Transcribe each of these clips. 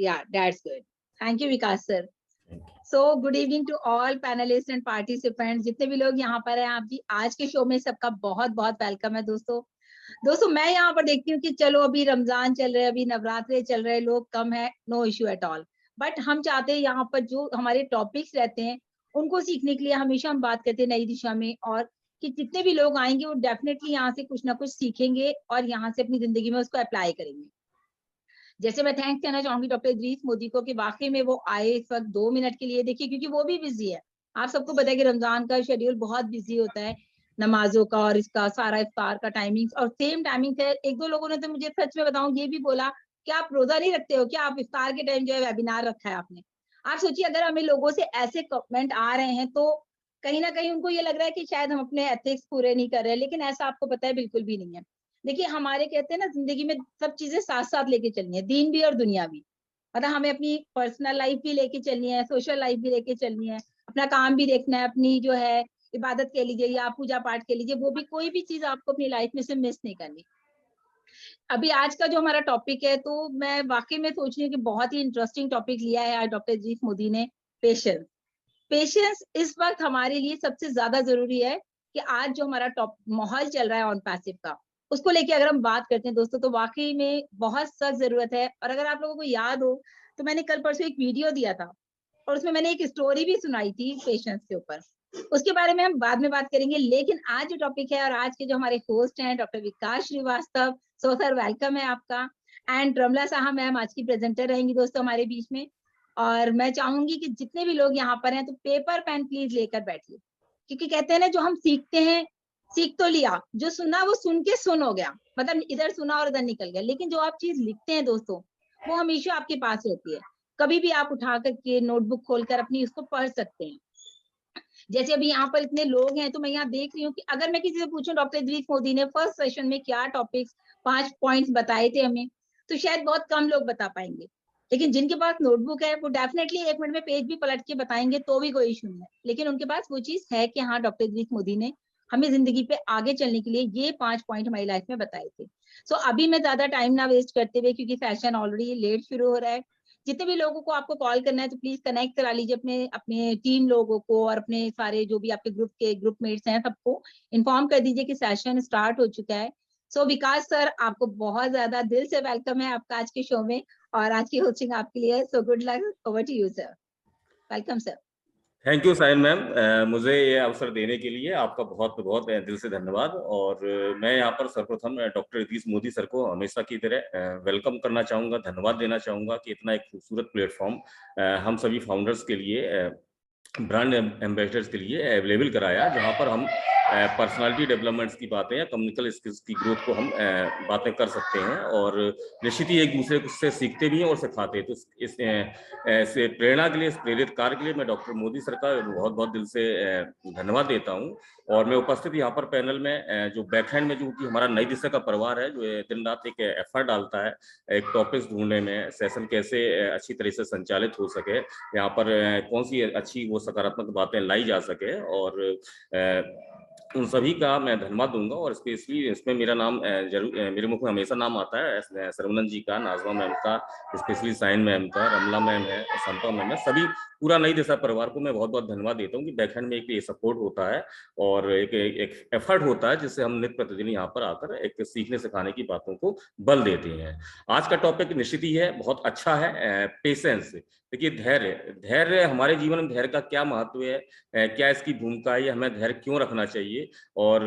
Yeah, that's good. Thank you, Vikas sir. So good evening to all panelists and participants. जितने भी लोग यहाँ पर हैं, आप जी आज के शो में सबका बहुत बहुत वेलकम है दोस्तों मैं यहाँ पर देखती हूँ कि चलो अभी रमजान चल रहे हैं, अभी नवरात्रे चल रहे हैं, लोग कम है, no issue at all. But हम चाहते हैं यहाँ पर जो हमारे टॉपिक्स रहते हैं उनको सीखने के लिए हमेशा हम बात करते हैं नई दिशा में, और कि जितने भी लोग आएंगे वो डेफिनेटली यहाँ से कुछ ना कुछ सीखेंगे और यहाँ से अपनी जिंदगी में उसको अप्लाई करेंगे। जैसे मैं थैंक्स कहना चाहूंगी डॉक्टर इदरीस मोदी को कि वाकई में वो आए इस वक्त 2 मिनट के लिए, देखिए क्योंकि वो भी बिजी है। आप सबको पता है कि रमजान का शेड्यूल बहुत बिजी होता है, नमाजों का और इसका सारा इफ्तार का टाइमिंग और सेम टाइमिंग है। एक दो लोगों ने तो मुझे सच में बताऊं ये भी बोला कि आप रोजा नहीं रखते हो क्या, आप इफ्तार के टाइम जो है वेबिनार रखा है आपने। आप सोचिए अगर हमें लोगों से ऐसे कमेंट आ रहे हैं तो कहीं ना कहीं उनको ये लग रहा है कि शायद हम अपने एथिक्स पूरे नहीं कर रहे हैं, लेकिन ऐसा आपको पता है बिल्कुल भी नहीं है। देखिए हमारे कहते हैं ना जिंदगी में सब चीजें साथ साथ लेके चलनी है, दीन भी और दुनिया भी। मतलब हमें अपनी पर्सनल लाइफ भी लेके चलनी है, सोशल लाइफ भी लेके चलनी है, अपना काम भी देखना है, अपनी जो है इबादत कह लीजिए या पूजा पाठ कह लीजिए, वो भी कोई भी चीज आपको अपनी लाइफ में से मिस नहीं करनी। अभी आज का जो हमारा टॉपिक है तो मैं वाकई में सोच रही हूँ कि बहुत ही इंटरेस्टिंग टॉपिक लिया है आज डॉक्टर इदरीस मोदी ने, पेशेंस। पेशेंस इस वक्त हमारे लिए सबसे ज्यादा जरूरी है कि आज जो हमारा टॉप माहौल चल रहा है ऑन पैसिव का, उसको लेके अगर हम बात करते हैं दोस्तों तो वाकई में बहुत सख्त जरूरत है। और अगर आप लोगों को याद हो तो मैंने कल परसों एक वीडियो दिया था और उसमें मैंने एक स्टोरी भी सुनाई थी पेशेंस के ऊपर, उसके बारे में हम बाद में बात करेंगे। लेकिन आज जो टॉपिक है और आज के जो हमारे होस्ट हैं डॉक्टर विकास श्रीवास्तव, सो सर वेलकम है आपका, एंड रमला साहा मैम आज की प्रेजेंटर रहेंगी दोस्तों हमारे बीच में। और मैं चाहूंगी कि जितने भी लोग यहाँ पर हैं तो पेपर पेन प्लीज लेकर बैठिए, क्योंकि कहते हैं ना जो हम सीखते हैं सीख तो लिया, जो सुना वो सुन के सुन हो गया, मतलब इधर सुना और उधर निकल गया, लेकिन जो आप चीज लिखते हैं दोस्तों वो हमेशा आपके पास रहती है। कभी भी आप उठा करके नोटबुक खोलकर अपनी उसको पढ़ सकते हैं। जैसे अभी यहाँ पर इतने लोग हैं तो मैं यहाँ देख रही हूँ कि अगर मैं किसी से पूछूं डॉक्टर इदरीस मोदी ने फर्स्ट सेशन में क्या टॉपिक्स 5 पॉइंट्स बताए थे हमें, तो शायद बहुत कम लोग बता पाएंगे। लेकिन जिनके पास नोटबुक है वो डेफिनेटली 1 मिनट में पेज भी पलट के बताएंगे तो भी कोई इशू नहीं है, लेकिन उनके पास वो चीज है कि हाँ डॉक्टर इदरीस मोदी ने हमें जिंदगी पे आगे चलने के लिए ये 5 पॉइंट हमारी लाइफ में बताए थे। सो अभी मैं ज्यादा टाइम ना वेस्ट करते हुए, क्योंकि सेशन ऑलरेडी लेट शुरू हो रहा है, जितने भी लोगों को आपको कॉल करना है तो प्लीज कनेक्ट करा लीजिए अपने अपने टीम लोगों को और अपने सारे जो भी आपके ग्रुप के ग्रुप मेट्स हैं सबको इन्फॉर्म कर दीजिए कि सेशन स्टार्ट हो चुका है। सो विकास सर आपको बहुत ज्यादा दिल से वेलकम है आपका आज के शो में, और आज की होस्टिंग आपके लिए। So good luck, over to you sir, welcome sir. Thank you साइन मैम, मुझे ये अवसर देने के लिए आपका बहुत बहुत दिल से धन्यवाद। और मैं यहाँ पर सर्वप्रथम डॉक्टर इदरीस मोदी सर को हमेशा की तरह वेलकम करना चाहूँगा, धन्यवाद देना चाहूँगा कि इतना एक खूबसूरत प्लेटफॉर्म हम सभी फाउंडर्स के लिए, ब्रांड एम्बेसडर्स के लिए अवेलेबल कराया, जहाँ पर हम पर्सनालिटी डेवलपमेंट्स की बातें या कम्युनिकल स्किल्स की ग्रोथ को हम बातें कर सकते हैं, और निश्चित ही एक दूसरे से सीखते भी हैं और सिखाते हैं। तो इस से प्रेरणा के लिए, इस प्रेरित कार्य के लिए मैं डॉक्टर मोदी सर का बहुत बहुत दिल से धन्यवाद देता हूँ। और मैं उपस्थित यहाँ पर पैनल में जो बैकहैंड में जो कि हमारा नई दिशा का परिवार है, जो दिन रात एक एफर्ट डालता है एक टॉपिक्स ढूंढने में, सेशन कैसे अच्छी तरह से संचालित हो सके, यहाँ पर कौन सी अच्छी वो सकारात्मक बातें लाई जा सके, और उन सभी का मैं धन्यवाद दूंगा। और स्पेशली इसमें मेरा नाम जरूर मेरे मुख में हमेशा नाम आता है सरवनंद जी का, नाजमा मैम का, स्पेशली साइन मैम का, रमला मैम है, संपा मैम है, सभी पूरा नई दिशा परिवार को मैं बहुत बहुत धन्यवाद देता हूँ कि बैकहैंड में एक ये सपोर्ट होता है और एक एफर्ट होता है जिससे हम नित्य प्रतिदिन यहाँ पर आकर एक सीखने सिखाने की बातों को बल देते हैं। आज का टॉपिक निश्चित ही है, बहुत अच्छा है, पेशेंस। देखिए धैर्य हमारे जीवन में धैर्य का क्या महत्व है, क्या इसकी भूमिका है, हमें धैर्य क्यों रखना चाहिए। और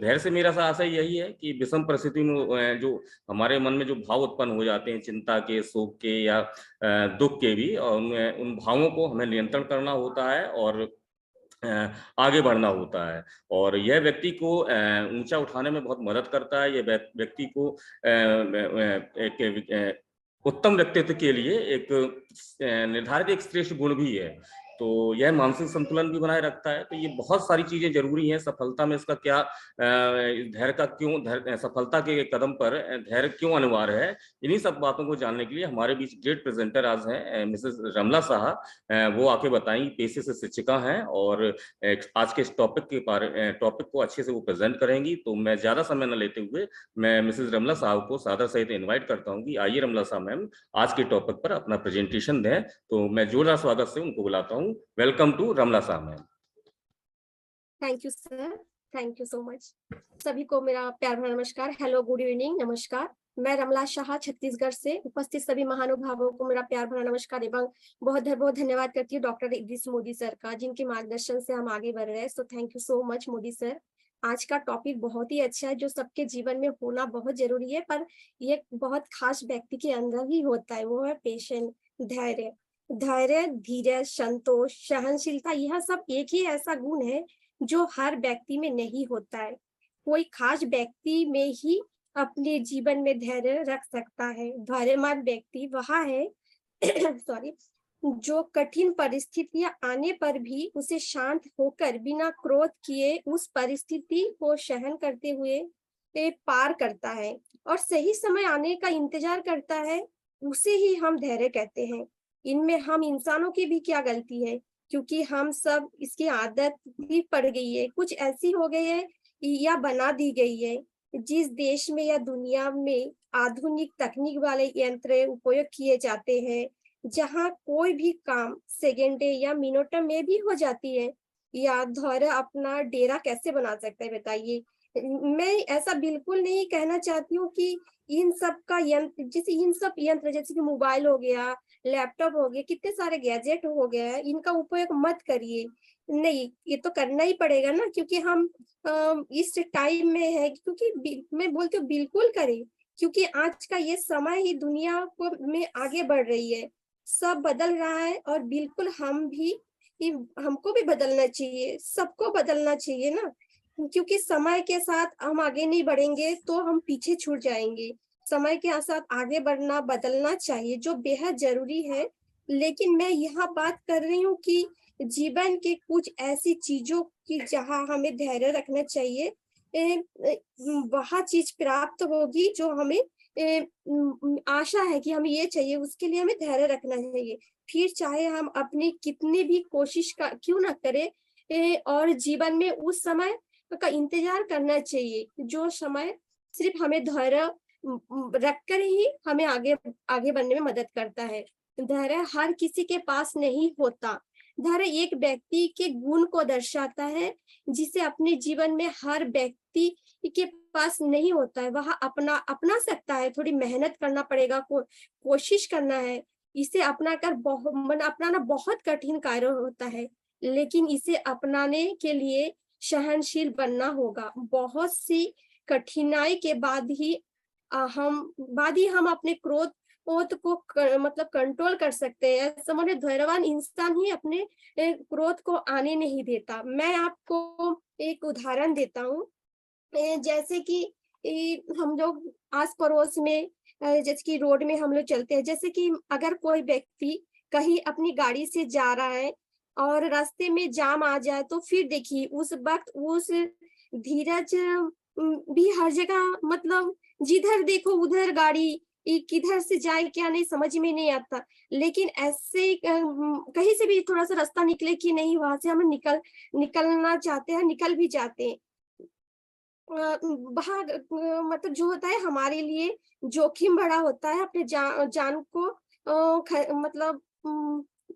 धैर्य से मेरा सा आशय यही है कि विषम परिस्थिति में जो हमारे मन में जो भाव उत्पन्न हो जाते हैं, चिंता के, शोक के या दुख के भी, और उन भावों को हमें नियंत्रण करना होता है और आगे बढ़ना होता है। और यह व्यक्ति को ऊंचा उठाने में बहुत मदद करता है। यह व्यक्ति को एक उत्तम व्यक्तित्व के लिए एक निर्धारित एक श्रेष्ठ गुण भी है। तो तो यह मानसिक संतुलन भी बनाए रखता है। तो ये बहुत सारी चीजें जरूरी हैं। सफलता में इसका क्या, धैर्य का क्यों, सफलता के कदम पर धैर्य क्यों अनिवार्य है, इन्हीं सब बातों को जानने के लिए हमारे बीच ग्रेट प्रेजेंटर आज हैं मिसेस रमला साहा। वो आके बताएंगी, पेशे से शिक्षिका हैं और आज के इस टॉपिक को अच्छे से वो प्रेजेंट करेंगी। तो मैं ज्यादा समय न लेते हुए मैं मिसेस रमला साहब को सादर सहित इनवाइट करता हूँ कि आइए रमला साहब मैम आज के टॉपिक पर अपना प्रेजेंटेशन दें। तो मैं जोरदार स्वागत से उनको बुलाता हूँ। वेलकम टू रमला साहब ma'am. Thank you sir, thank you so much. सभी को मेरा प्यार भरा नमस्कार, हेलो, गुड इवनिंग, नमस्कार। मैं रमला शाह छत्तीसगढ़ से उपस्थित सभी महानुभावों को मेरा प्यार भरा नमस्कार एवं बहुत धन्यवाद करती हूँ डॉक्टर इदरीस मोदी सर का, जिनके मार्गदर्शन से हम आगे बढ़ रहे हैं। सो thank you so much Modi sir. आज का टॉपिक बहुत ही अच्छा है, जो सबके जीवन में होना बहुत जरूरी है, पर ये बहुत खास व्यक्ति के अंदर ही होता है। वो है पेशेंस, धैर्य। धैर्य, धीरज, संतोष, सहनशीलता, यह सब एक ही ऐसा गुण है जो हर व्यक्ति में नहीं होता है। कोई खास व्यक्ति में ही अपने जीवन में धैर्य रख सकता है। धैर्यवान व्यक्ति वह है सॉरी, जो कठिन परिस्थितियां आने पर भी उसे शांत होकर बिना क्रोध किए उस परिस्थिति को सहन करते हुए पार करता है और सही समय आने का इंतजार करता है, उसे ही हम धैर्य कहते हैं। इनमें हम इंसानों की भी क्या गलती है, क्योंकि हम सब इसकी आदत भी पड़ गई है, कुछ ऐसी हो गई है या बना दी गई है। जिस देश में या दुनिया में आधुनिक तकनीक वाले यंत्र उपयोग किए जाते हैं, जहाँ कोई भी काम सेकेंडे या मिनटों में भी हो जाती है, या धैर्य अपना डेरा कैसे बना सकता है, बताइए। मैं ऐसा बिल्कुल नहीं कहना चाहती हूँ कि इन सब का यंत्र, जैसे कि मोबाइल हो गया, लैपटॉप हो गया, कितने सारे गैजेट हो गया, इनका उपयोग मत करिए। नहीं, ये तो करना ही पड़ेगा ना, क्योंकि हम इस टाइम में है, क्योंकि मैं बोलती हूँ बिल्कुल करें, क्योंकि आज का ये समय ही दुनिया को में आगे बढ़ रही है, सब बदल रहा है और बिल्कुल हमको भी बदलना चाहिए, सबको बदलना चाहिए ना, क्योंकि समय के साथ हम आगे नहीं बढ़ेंगे तो हम पीछे छूट जाएंगे। समय के साथ आगे बढ़ना, बदलना चाहिए, जो बेहद जरूरी है। लेकिन मैं यहाँ बात कर रही हूँ कि जीवन के कुछ ऐसी चीजों की जहाँ हमें धैर्य रखना चाहिए, वह चीज प्राप्त होगी जो हमें आशा है कि हमें ये चाहिए, उसके लिए हमें धैर्य रखना चाहिए। फिर चाहे हम अपनी कितनी भी कोशिश क्यों ना करें, और जीवन में उस समय का इंतजार करना चाहिए, जो समय सिर्फ हमें धैर्य रखकर ही हमें आगे बढ़ने में मदद करता है। धैर्य हर किसी के पास नहीं होता। धैर्य एक व्यक्ति के गुण को दर्शाता है, जिसे अपने जीवन में हर व्यक्ति के पास नहीं होता है। वह अपना सकता है, थोड़ी मेहनत करना पड़ेगा, कोशिश करना है। इसे अपनाना बहुत कठिन कार्य होता है, लेकिन इसे अपनाने के लिए सहनशील बनना होगा। बहुत सी कठिनाई के बाद ही हम अपने क्रोध को मतलब कंट्रोल कर सकते हैं। समझे, धैर्यवान इंसान ही अपने क्रोध को आने नहीं देता। मैं आपको एक उदाहरण देता हूँ। जैसे कि हम लोग आस पड़ोस में, जैसे कि रोड में हम लोग चलते हैं, जैसे कि अगर कोई व्यक्ति कहीं अपनी गाड़ी से जा रहा है और रास्ते में जाम आ जाए, तो फिर देखिए उस वक्त उस धीरज भी हर जगह, मतलब जिधर देखो उधर गाड़ी, किधर से जाए क्या नहीं समझ में नहीं आता। लेकिन ऐसे कहीं से भी थोड़ा सा रास्ता निकले कि नहीं, वहां से हम निकलना चाहते हैं, निकल भी जाते हैं। वहाँ मतलब जो होता है हमारे लिए जोखिम बड़ा होता है, अपने जान को मतलब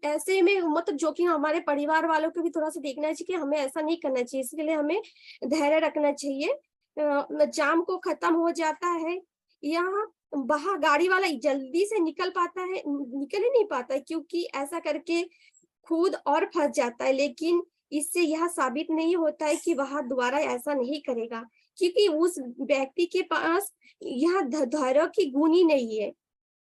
ऐसे में मतलब जोखिम हमारे परिवार वालों को भी थोड़ा सा देखना चाहिए कि हमें ऐसा नहीं करना चाहिए। इसके लिए हमें धैर्य रखना चाहिए। जाम को खत्म हो जाता है, यहाँ वहाँ गाड़ी वाला जल्दी से निकल ही नहीं पाता है, क्योंकि ऐसा करके खुद और फंस जाता है। लेकिन इससे यह साबित नहीं होता है कि वह दोबारा ऐसा नहीं करेगा, क्योंकि उस व्यक्ति के पास यह धैर्य की गुण ही नहीं है।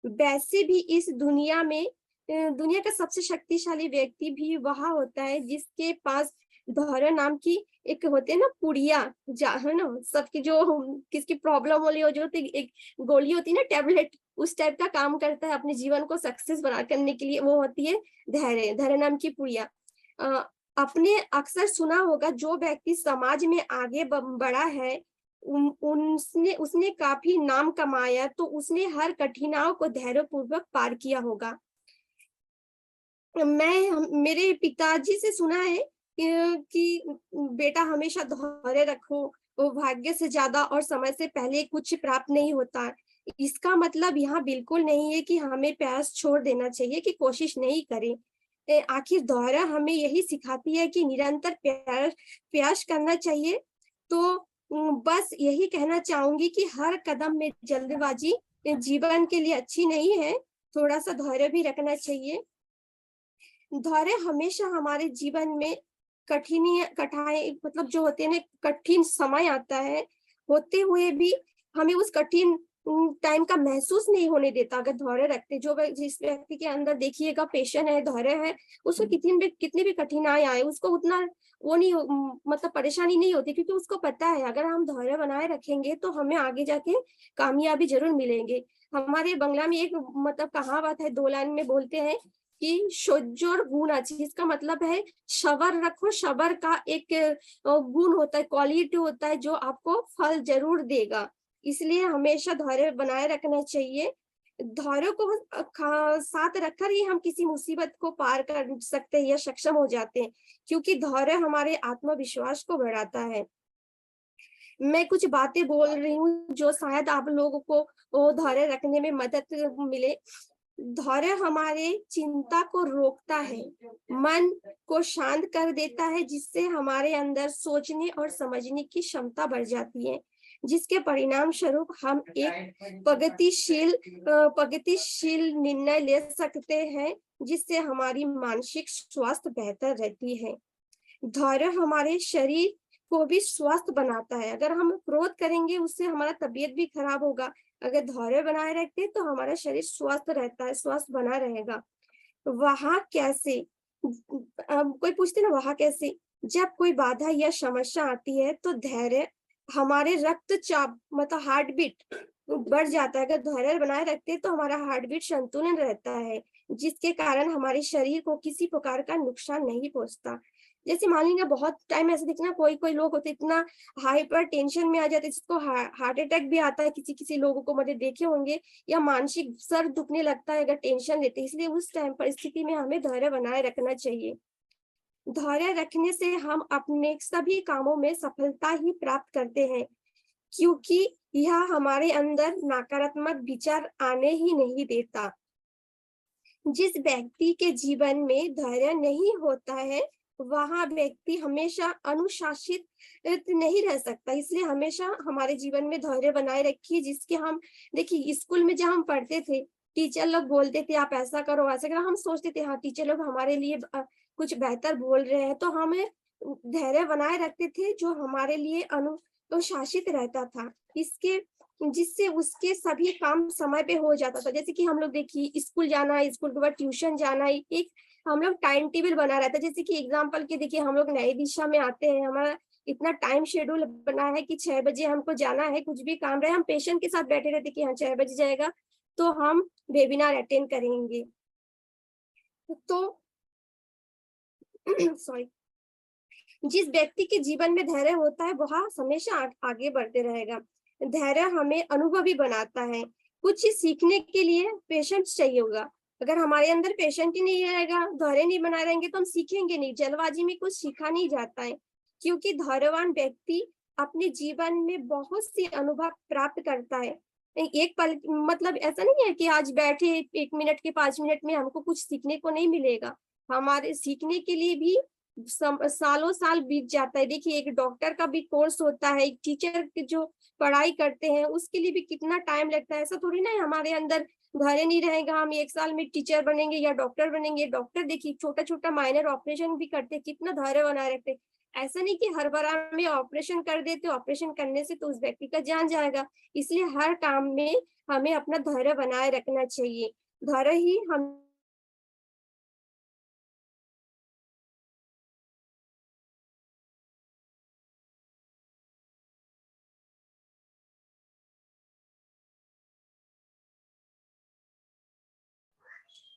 वैसे भी इस दुनिया में दुनिया का सबसे शक्तिशाली व्यक्ति भी वह होता है जिसके पास धैर्य नाम की एक होते है ना पुड़िया, है ना, सबकी जो किसकी प्रॉब्लम हो रही हो, जो एक गोली होती है ना, टैबलेट, उस टाइप का काम करता है अपने जीवन को सक्सेस करने के लिए। वो होती है धैर्य नाम की पुड़िया। आपने अक्सर सुना होगा, जो व्यक्ति समाज में आगे बढ़ा है, उसने काफी नाम कमाया, तो उसने हर कठिनाइयों को धैर्यपूर्वक पार किया होगा। मेरे पिताजी से सुना है कि बेटा हमेशा धैर्य रखो, वो भाग्य से ज्यादा और समय से पहले कुछ प्राप्त नहीं होता। इसका मतलब यहाँ बिल्कुल नहीं है कि हमें प्रयास छोड़ देना चाहिए, कि कोशिश नहीं करें। आखिर धैर्य हमें यही सिखाती है कि निरंतर प्रयास करना चाहिए। तो बस यही कहना चाहूंगी कि हर कदम में जल्दबाजी जीवन के लिए अच्छी नहीं है, थोड़ा सा धैर्य भी रखना चाहिए। धैर्य हमेशा हमारे जीवन में कठिनाई मतलब जो होते हैं ना, कठिन समय आता है, होते हुए भी हमें उस कठिन टाइम का महसूस नहीं होने देता अगर धैर्य रखते। जिस व्यक्ति के अंदर देखिएगा पेशेंस है, धैर्य है, उसको कितनी भी कठिनाई आए, उसको उतना वो नहीं मतलब परेशानी नहीं होती, क्योंकि उसको पता है अगर हम धैर्य बनाए रखेंगे तो हमें आगे जाके कामयाबी जरूर मिलेंगे। हमारे बंगला में एक मतलब कहावत है, 2 लाइन में बोलते हैं कि सोजोर गुण अच्छी, इसका मतलब है सबर रखो। सबर का एक गुण होता है, क्वालिटी होता है, जो आपको फल जरूर देगा। इसलिए हमेशा धैर्य बनाए रखना चाहिए। धैर्य को साथ रखकर ही हम किसी मुसीबत को पार कर सकते हैं या सक्षम हो जाते हैं, क्योंकि धैर्य हमारे आत्मविश्वास को बढ़ाता है। मैं कुछ बातें बोल रही हूँ जो शायद आप लोगों को धैर्य रखने में मदद मिले। धैर्य हमारे चिंता को रोकता है, मन को शांत कर देता है, जिससे हमारे अंदर सोचने और समझने की क्षमता बढ़ जाती है, जिसके परिणाम स्वरूप हम एक प्रगतिशील निर्णय ले सकते हैं, जिससे हमारी मानसिक स्वास्थ्य बेहतर रहती है। धैर्य हमारे शरीर को भी स्वस्थ बनाता है। अगर हम क्रोध करेंगे, उससे हमारा तबीयत भी खराब होगा। अगर धैर्य बनाए रखते हैं तो हमारा शरीर स्वस्थ रहता है, स्वस्थ बना रहेगा। वहां कैसे, कोई पूछते ना वहां कैसे, जब कोई बाधा या समस्या आती है तो धैर्य हमारे रक्तचाप मतलब हार्ट बीट बढ़ जाता है। अगर धैर्य बनाए रखते हैं तो हमारा हार्ट बीट संतुलन रहता है, जिसके कारण हमारे शरीर को किसी प्रकार का नुकसान नहीं पहुंचता। जैसे मान लीजिए बहुत टाइम ऐसे देखना, कोई कोई लोग होते इतना हाइपर टेंशन में आ जाते हैं, जिसको हार्ट अटैक भी आता है। किसी लोगों को मतलब देखे होंगे, या मानसिक सर दुखने लगता है अगर टेंशन लेते हैं। इसलिए उस टाइम परिस्थिति में हमें धैर्य बनाए रखना चाहिए। धैर्य रखने से हम अपने सभी कामों में सफलता ही प्राप्त करते हैं, क्योंकि यह हमारे अंदर नकारात्मक विचार आने ही नहीं देता। जिस व्यक्ति के जीवन में धैर्य नहीं होता है, वह व्यक्ति हमेशा अनुशासित नहीं रह सकता। इसलिए हमेशा हमारे जीवन में धैर्य बनाए रखिए, जिसके हम देखिए स्कूल में जब हम पढ़ते थे, टीचर लोग बोलते थे आप ऐसा करो ऐसा करो, हम सोचते थे हाँ टीचर लोग हमारे लिए कुछ बेहतर बोल रहे हैं, तो हमें धैर्य बनाए रखते थे, जो हमारे लिए अनुशासित रहता था, जिससे उसके सभी काम समय पे हो जाता था। जैसे कि हम लोग देखिए स्कूल जाना है, स्कूल के बाद ट्यूशन जाना है, एक हम लोग टाइम टेबल बना रहता है। जैसे कि एग्जाम्पल के देखिए, हम लोग नई दिशा में आते हैं, हमारा इतना टाइम शेड्यूल बना है कि 6 बजे हमको जाना है, कुछ भी काम रहे हम पेशेंट के साथ बैठे रहते कि हाँ 6 बजे जाएगा तो हम वेबिनार अटेंड करेंगे। तो सॉरी, जिस व्यक्ति के जीवन में धैर्य होता है वह हमेशा आगे बढ़ते रहेगा। धैर्य हमें अनुभवी बनाता है। कुछ चीज सीखने के लिए पेशेंस चाहिए होगा। अगर हमारे अंदर पेशेंस ही नहीं रहेगा, धैर्य नहीं बनाए रहेंगे, तो हम सीखेंगे नहीं। जल्दबाजी में कुछ सीखा नहीं जाता है, क्योंकि धैर्यवान व्यक्ति अपने जीवन में बहुत सी अनुभव प्राप्त करता है। एक पल मतलब ऐसा नहीं है कि आज बैठे 1 मिनट के 5 मिनट में हमको कुछ सीखने को नहीं मिलेगा। हमारे सीखने के लिए भी सालों साल बीत जाता है। देखिए एक डॉक्टर का भी कोर्स होता है, एक टीचर की जो पढ़ाई करते हैं उसके लिए भी कितना टाइम लगता है। ऐसा थोड़ी ना हमारे अंदर धैर्य नहीं रहेगा हम 1 साल में टीचर बनेंगे या डॉक्टर बनेंगे। डॉक्टर देखिए छोटा छोटा माइनर ऑपरेशन भी करते, कितना धैर्य बनाए रखते। ऐसा नहीं कि हर बार में ऑपरेशन कर देते, ऑपरेशन करने से तो उस व्यक्ति का जान जाएगा। इसलिए हर काम में हमें अपना धैर्य बनाए रखना चाहिए। धैर्य ही हम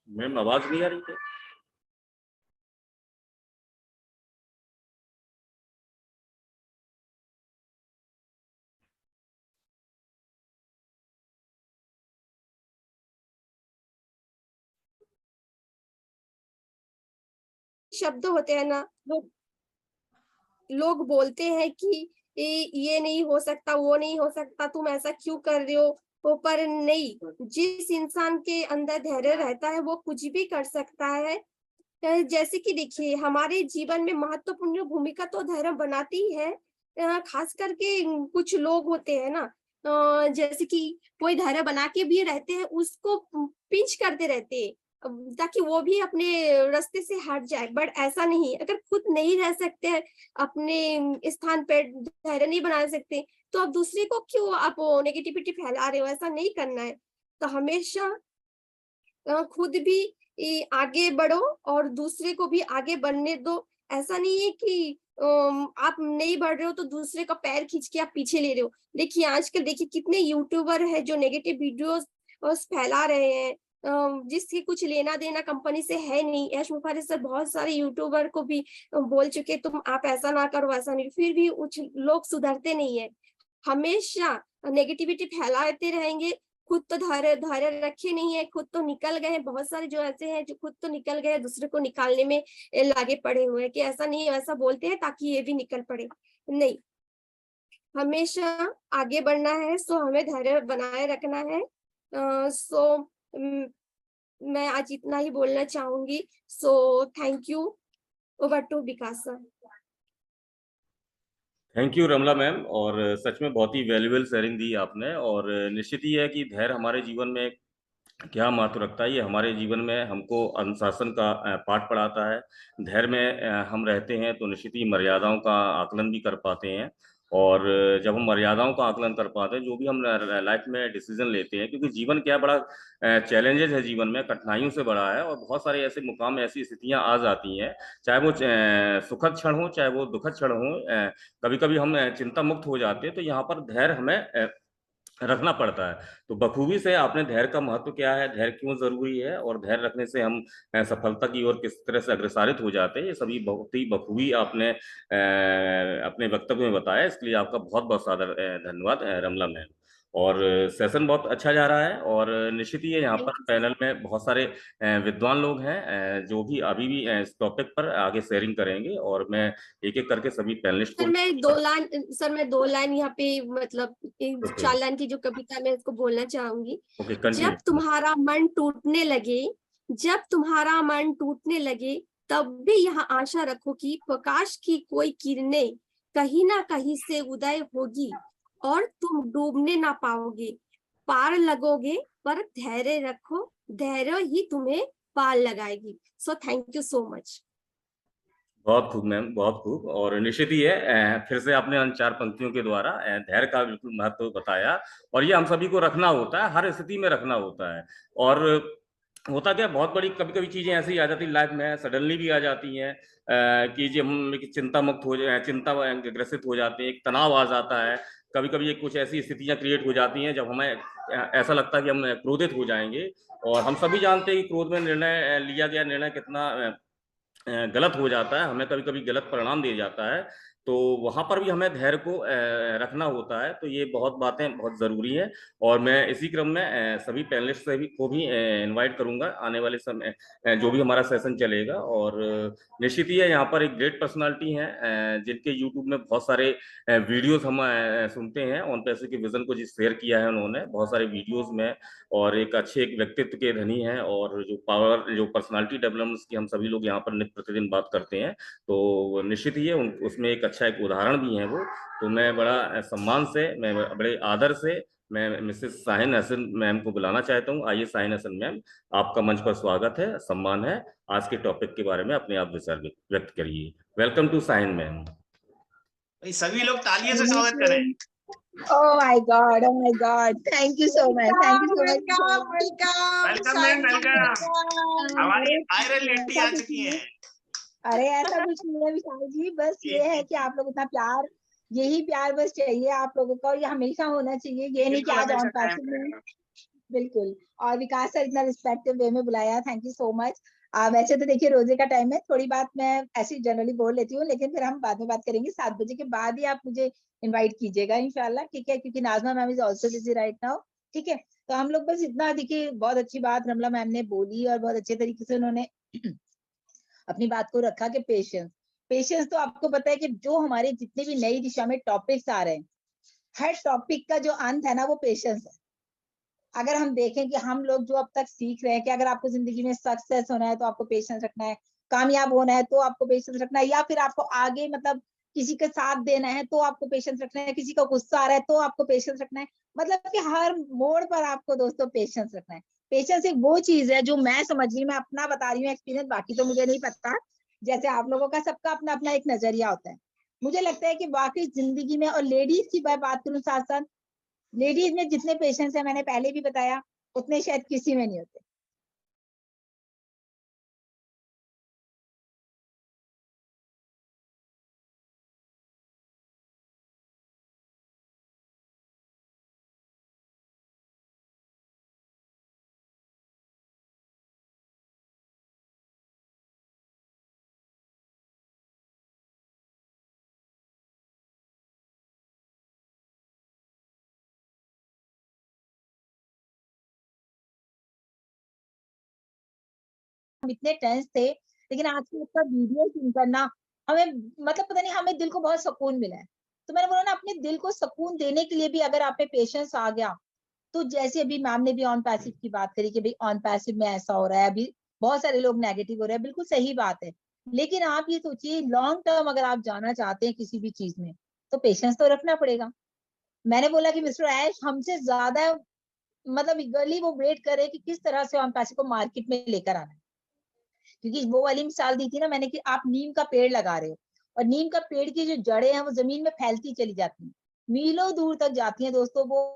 मैम आवाज नहीं आ रही है। शब्द होते हैं ना, लोग बोलते हैं कि ये नहीं हो सकता, वो नहीं हो सकता, तुम ऐसा क्यों कर रहे हो, वो पर नहीं, जिस इंसान के अंदर धैर्य रहता है वो कुछ भी कर सकता है। जैसे कि देखिए, हमारे जीवन में महत्वपूर्ण भूमिका तो धैर्य बनाती ही है। खास करके कुछ लोग होते हैं ना, जैसे कि कोई धैर्य बना के भी रहते हैं, उसको पिंच करते रहते हैं ताकि वो भी अपने रास्ते से हट जाए। बट ऐसा नहीं, अगर खुद नहीं रह सकते हैं, अपने स्थान पे धैर्य नहीं बना सकते, तो आप दूसरे को क्यों आप नेगेटिविटी फैला रहे हो? ऐसा नहीं करना है। तो हमेशा खुद भी आगे बढ़ो और दूसरे को भी आगे बढ़ने दो। ऐसा नहीं है कि आप नहीं बढ़ रहे हो तो दूसरे का पैर खींच के आप पीछे ले रहे हो। देखिए आजकल देखिए कितने यूट्यूबर है जो नेगेटिव वीडियोस फैला रहे हैं, जिसके कुछ लेना देना कंपनी से है नहीं। यश मुखार्जी सर बहुत सारे यूट्यूबर को भी बोल चुके, तुम आप ऐसा ना करो, ऐसा नहीं, फिर भी कुछ लोग सुधरते नहीं है। हमेशा नेगेटिविटी फैलाते रहेंगे, खुद तो धैर्य रखे नहीं है, खुद तो निकल गए हैं। बहुत सारे जो ऐसे हैं जो खुद तो निकल गए, दूसरे को निकालने में लागे पड़े हुए हैं कि ऐसा नहीं, ऐसा बोलते हैं ताकि ये भी निकल पड़े। नहीं, हमेशा आगे बढ़ना है, सो हमें धैर्य बनाए रखना है। मैं आज इतना ही बोलना चाहूंगी। So thank you. Over to Vikas sir. Thank you Ramla ma'am, और सच में बहुत ही वैल्यूबल शेयरिंग दी आपने। और निश्चित ही है कि धैर्य हमारे जीवन में क्या महत्व रखता है। ये हमारे जीवन में हमको अनुशासन का पाठ पढ़ाता है। धैर्य में हम रहते हैं तो निश्चित ही मर्यादाओं का आकलन भी कर पाते हैं। और जब हम मर्यादाओं का आकलन कर पाते हैं, जो भी हम लाइफ में डिसीजन लेते हैं, क्योंकि जीवन क्या बड़ा चैलेंजेस है, जीवन में कठिनाइयों से बड़ा है, और बहुत सारे ऐसे मुकाम, ऐसी स्थितियां आ जाती हैं, चाहे वो सुखद क्षण हो चाहे वो दुखद क्षण हो। कभी कभी हम चिंता मुक्त हो जाते हैं, तो यहाँ पर धैर्य हमें रखना पड़ता है। तो बखूबी से आपने धैर्य का महत्व क्या है, धैर्य क्यों जरूरी है, और धैर्य रखने से हम सफलता की ओर किस तरह से अग्रसरित हो जाते हैं, ये सभी बहुत ही बखूबी आपने अपने वक्तव्य में बताया। इसके लिए आपका बहुत बहुत सादर धन्यवाद रमला मैम। और सेशन बहुत अच्छा जा रहा है, और निश्चित ही यहाँ पर पैनल में बहुत सारे विद्वान लोग हैं जो भी अभी भी इस टॉपिक पर आगे शेयरिंग करेंगे, और मैं एक एक करके सभी पैनलिस्ट को मैं 2 लाइन यहाँ पे, मतलब 4 लाइन की जो कविता मैं इसको बोलना चाहूंगी। जब तुम्हारा मन टूटने लगे, जब तुम्हारा मन टूटने लगे, तब भी यहाँ आशा रखो कि प्रकाश की कोई किरणें कहीं ना कहीं से उदय होगी और तुम डूबने ना पाओगे, पार लगोगे, पर धैर्य रखो, धैर्य ही तुम्हें पार लगाएगी। सो थैंक यू सो मच। बहुत खूब मैम, बहुत खूब। और निश्चित ही है, फिर से आपने उन 4 पंक्तियों के द्वारा धैर्य का बिल्कुल महत्व बताया, और ये हम सभी को रखना होता है, हर स्थिति में रखना होता है। और होता क्या, बहुत बड़ी कभी कभी चीजें ऐसी आ जाती लाइफ में, सडनली भी आ जाती हैं कि जो हम चिंता मुक्त हो जाए, चिंता ग्रसित हो जाते हैं, एक तनाव आ जाता है। कभी कभी कुछ ऐसी स्थितियां क्रिएट हो जाती हैं जब हमें ऐसा लगता है कि हम क्रोधित हो जाएंगे। और हम सभी जानते हैं कि क्रोध में निर्णय लिया गया निर्णय कितना गलत हो जाता है, हमें कभी कभी गलत परिणाम दे जाता है। तो वहां पर भी हमें धैर्य को रखना होता है। तो ये बहुत बातें बहुत जरूरी है। और मैं इसी क्रम में सभी पैनलिस्ट को भी इनवाइट करूंगा आने वाले समय जो भी हमारा सेशन चलेगा। और निश्चित ही है, यहाँ पर एक ग्रेट पर्सनालिटी है जिनके यूट्यूब में बहुत सारे वीडियोस हम सुनते हैं। ऑन पैसे के विजन को जिस शेयर किया है उन्होंने बहुत सारे वीडियोस में, और एक अच्छे एक व्यक्तित्व के धनी हैं, और जो पर्सनालिटी डेवलपमेंट की हम सभी लोग यहाँ पर नित्य प्रतिदिन बात करते हैं। तो निश्चित ही है उसमें एक अच्छा एक उदाहरण भी है वो। तो मैं बड़ा सम्मान से, मैं बड़े आदर से मैं मिसेस साहिन हसन मैम को बुलाना चाहता हूँ। आइए साहिन हसन मैम, आपका मंच पर स्वागत है, सम्मान है। आज के टॉपिक के बारे में अपने आप विचार व्यक्त करिए। Welcome to Sahin ma'am. सभी लोग तालियों से स्वागत करें। Oh my God! Oh my God! Thank you so much. Thank you so much. Welcome ma'am, welcome. हमारी वायरल लेडी आ चुकी हैं। अरे ऐसा कुछ नहीं है विशाल जी, बस ये है कि आप लोग इतना प्यार, यही प्यार बस चाहिए आप लोगों का, और ये हमेशा होना चाहिए। ये नहीं कि आज ऑन पैशन में। बिल्कुल। और विकास सर इतना रिस्पेक्टिव वे में बुलाया, थैंक यू सो मच। वैसे तो देखिए रोजे का टाइम है, थोड़ी बात मैं ऐसी जनरली बोल लेती हूँ, लेकिन फिर हम बाद में बात करेंगे। 7 बजे के बाद ही आप मुझे इनवाइट कीजिएगा इंशाल्लाह, ठीक है? क्योंकि Najma ma'am is also busy right now, ठीक है? तो हम लोग बस इतना, देखिए बहुत अच्छी बात रमला मैम ने बोली, और बहुत अच्छे तरीके से उन्होंने अपनी बात को रखा कि पेशेंस। पेशेंस तो आपको पता है कि जो हमारे जितने भी नई दिशा में टॉपिक्स आ रहे हैं, हर टॉपिक का जो अंत है ना वो पेशेंस है। अगर हम देखें कि हम लोग जो अब तक सीख रहे हैं कि अगर आपको जिंदगी में सक्सेस होना है तो आपको पेशेंस रखना है, कामयाब होना है तो आपको पेशेंस रखना है, या फिर आपको आगे मतलब किसी का साथ देना है तो आपको पेशेंस रखना है, किसी का गुस्सा आ रहा है तो आपको पेशेंस रखना है, मतलब कि हर मोड़ पर आपको दोस्तों पेशेंस रखना है। पेशेंस एक वो चीज है जो मैं समझ रही हूँ, मैं अपना बता रही हूँ एक्सपीरियंस, बाकी तो मुझे नहीं पता, जैसे आप लोगों का सबका अपना अपना एक नजरिया होता है। मुझे लगता है कि वाकई जिंदगी में, और लेडीज की मैं बात करूँ साथ साथ, लेडीज में जितने पेशेंस है मैंने पहले भी बताया उतने शायद किसी में नहीं होते। हम इतने टेंस थे, लेकिन आज की उसका वीडियो सुनकर ना हमें मतलब पता नहीं हमें दिल को बहुत सुकून मिला है। तो मैंने बोला ना, अपने दिल को सुकून देने के लिए भी अगर आप में पेशेंस आ गया, तो जैसे अभी मैम ने भी ऑन पैसिव की बात करी कि भाई ऑन पैसिव में ऐसा हो रहा है, अभी बहुत सारे लोग नेगेटिव हो रहे हैं, बिल्कुल सही बात है। लेकिन आप ये सोचिए लॉन्ग टर्म अगर आप जाना चाहते हैं किसी भी चीज में, तो पेशेंस तो रखना पड़ेगा। मैंने बोला कि मिस्टर ऐश हमसे ज्यादा मतलब ईगरली वो वेट कर रहे हैं कि किस तरह से ऑन पैसिव को मार्केट में लेकर आना है। क्योंकि वो वाली मिसाल दी थी ना मैंने कि आप नीम का पेड़ लगा रहे हो, और नीम का पेड़ की जो जड़ें हैं वो जमीन में फैलती चली जाती हैं, मीलों दूर तक जाती हैं दोस्तों। वो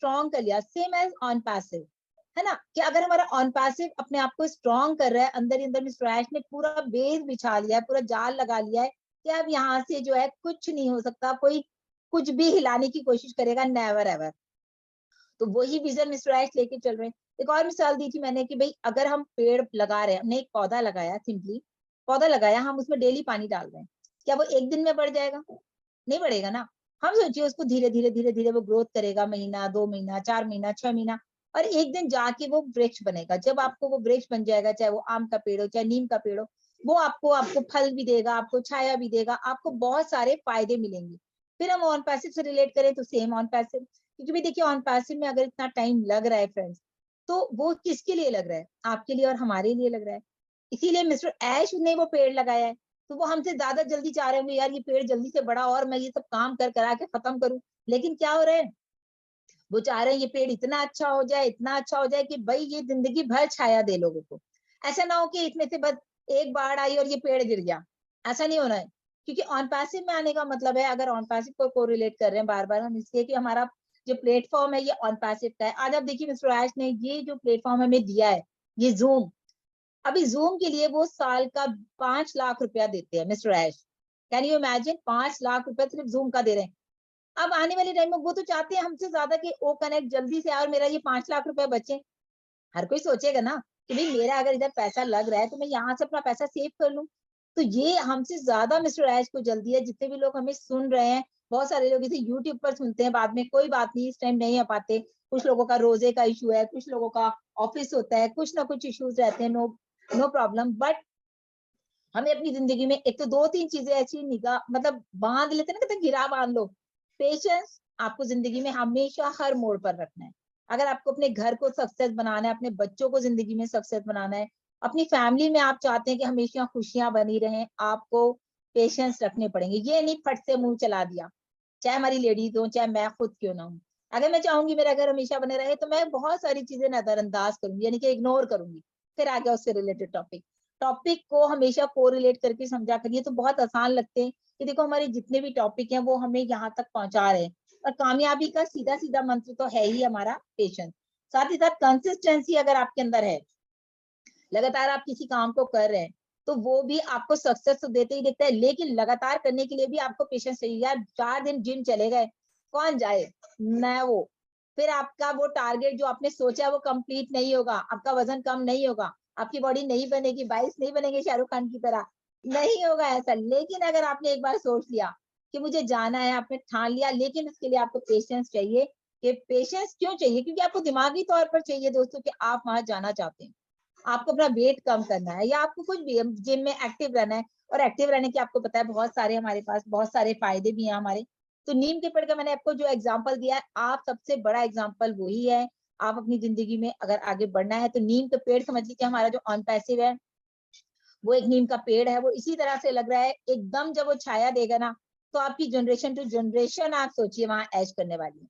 स्ट्रॉन्ग कर लिया, सेम एज ऑन पैसिव, है ना, कि अगर हमारा ऑन पैसिव अपने आप को स्ट्रॉन्ग कर रहा है, अंदर ही अंदर मिस्टर ऐश ने पूरा बेस बिछा लिया है, पूरा जाल लगा लिया है कि अब यहाँ से जो है कुछ नहीं हो सकता, कोई कुछ भी हिलाने की कोशिश करेगा नेवर एवर। तो वही विजन मिस्टर ऐश लेके चल रहे हैं। एक और मिसाल दी थी मैंने कि भाई अगर हम पेड़ लगा रहे हैं, हमने एक पौधा लगाया, सिंपली पौधा लगाया, हम उसमें डेली पानी डाल रहे हैं, क्या वो एक दिन में बढ़ जाएगा? नहीं बढ़ेगा ना। हम सोचिए उसको धीरे धीरे धीरे धीरे वो ग्रोथ करेगा, महीना 2 महीना 4 महीना 6 महीना, और एक दिन जाके वो वृक्ष बनेगा। जब आपको वो वृक्ष बन जाएगा, चाहे वो आम का पेड़ हो चाहे नीम का पेड़ हो, वो आपको आपको फल भी देगा, आपको छाया भी देगा, आपको बहुत सारे फायदे मिलेंगे। फिर हम ऑन पैसिव से रिलेट करें तो सेम ऑन पैसिव, क्योंकि भी देखिए ऑन पैसिव में अगर इतना टाइम लग रहा है फ्रेंड्स, तो वो किसके लिए लग रहा है? आपके लिए और हमारे लिए लग रहा है। इसीलिए मिस्टर ऐश ने वो पेड़ लगाया है। तो वो हमसे ज्यादा जल्दी चाह रहे होंगे यार ये पेड़ जल्दी से बड़ा और मैं ये सब काम कर करा के खत्म करूं, लेकिन क्या हो रहा है, वो चाह रहे हैं ये पेड़ इतना अच्छा हो जाए, इतना अच्छा हो जाए कि भाई ये जिंदगी भर छाया दे लोगों को। ऐसा ना हो कि इसमें से बस एक बाढ़ आई और ये पेड़ गिर गया, ऐसा नहीं होना है। क्योंकि ऑन पैसिव में आने का मतलब है, अगर ऑन पैसिव को कोरिलेट कर रहे हैं बार बार हम, इसलिए कि हमारा जो प्लेटफॉर्म है ये ऑन पैसिव का है। आज आप देखिए मिस्टर ऐश ने ये जो प्लेटफॉर्म हमें दिया है, ये जूम, अभी जूम के लिए वो साल का 5 लाख रुपया देते हैं mister Ash. Can you imagine, 5 lakh रुपया सिर्फ जूम का दे रहे हैं। अब आने वाले टाइम में वो तो चाहते हैं हमसे ज्यादा कि ओ कनेक्ट जल्दी से आए और मेरा ये 5 लाख रुपया बचे। हर कोई सोचेगा ना कि भाई मेरा अगर इधर पैसा लग रहा है तो मैं यहाँ से अपना पैसा सेव कर लूं। तो ये हमसे ज्यादा मिस्टर ऐश को जल्दी है। जितने भी लोग हमें सुन रहे हैं, बहुत सारे लोग इसे यूट्यूब पर सुनते हैं, बाद में कोई बात नहीं, इस टाइम नहीं आ पाते, कुछ लोगों का रोजे का इशू है, कुछ लोगों का ऑफिस होता है, कुछ ना कुछ इश्यूज रहते हैं, नो नो प्रॉब्लम। बट हमें अपनी जिंदगी में एक तो 2-3 चीजें ऐसी निगाह मतलब बांध लेते हैं ना, कहते हैं गिरा बांध लो। पेशेंस आपको जिंदगी में हमेशा हर मोड़ पर रखना है। अगर आपको अपने घर को सक्सेस बनाना है, अपने बच्चों को जिंदगी में सक्सेस बनाना है, अपनी फैमिली में आप चाहते हैं कि हमेशा खुशियां बनी रहें, आपको पेशेंस रखने पड़ेंगे। ये नहीं फट से मुंह चला दिया, चाहे हमारी लेडीज हो चाहे मैं खुद क्यों ना हूँ। अगर मैं चाहूंगी मेरा घर हमेशा बने रहे तो मैं बहुत सारी चीजें नजरअंदाज करूंगी, यानी कि इग्नोर करूंगी। फिर आ गया उससे रिलेटेड टॉपिक, टॉपिक को हमेशा कोरिलेट करके समझा करिए तो बहुत आसान लगते हैं कि देखो हमारे जितने भी टॉपिक हैं वो हमें यहाँ तक पहुंचा रहे हैं। और कामयाबी का सीधा सीधा मंत्र तो है ही हमारा पेशेंस। साथ ही साथ कंसिस्टेंसी अगर आपके अंदर है, लगातार आप किसी काम को कर रहे हैं, तो वो भी आपको सक्सेस तो देते ही देता है, लेकिन लगातार करने के लिए भी आपको पेशेंस चाहिए। यार 4 दिन जिम चले गए, कौन जाए, मैं वो फिर आपका वो टारगेट जो आपने सोचा वो कंप्लीट नहीं होगा, आपका वजन कम नहीं होगा, आपकी बॉडी नहीं बनेगी, 22 नहीं बनेंगे शाहरुख खान की तरह, नहीं होगा ऐसा। लेकिन अगर आपने एक बार सोच लिया कि मुझे जाना है, आपने ठान लिया, लेकिन उसके लिए आपको पेशेंस चाहिए। कि पेशेंस क्यों चाहिए? क्योंकि आपको दिमागी तौर पर चाहिए दोस्तों कि आप वहां जाना चाहते हैं, आपको अपना वेट कम करना है, या आपको कुछ भी जिम में एक्टिव रहना है। और एक्टिव रहने के आपको पता है बहुत सारे हमारे पास बहुत सारे फायदे भी हैं हमारे। तो नीम के पेड़ का मैंने आपको जो एग्जांपल दिया है, आप सबसे बड़ा एग्जांपल वही है। आप अपनी जिंदगी में अगर आगे बढ़ना है तो नीम का पेड़ समझ लीजिए हमारा जो ऑन पैसिव है, वो एक नीम का पेड़ है। वो इसी तरह से लग रहा है एकदम, जब वो छाया देगा ना, तो आपकी जनरेशन टू जनरेशन आप सोचिए वहां ऐश करने वाली है।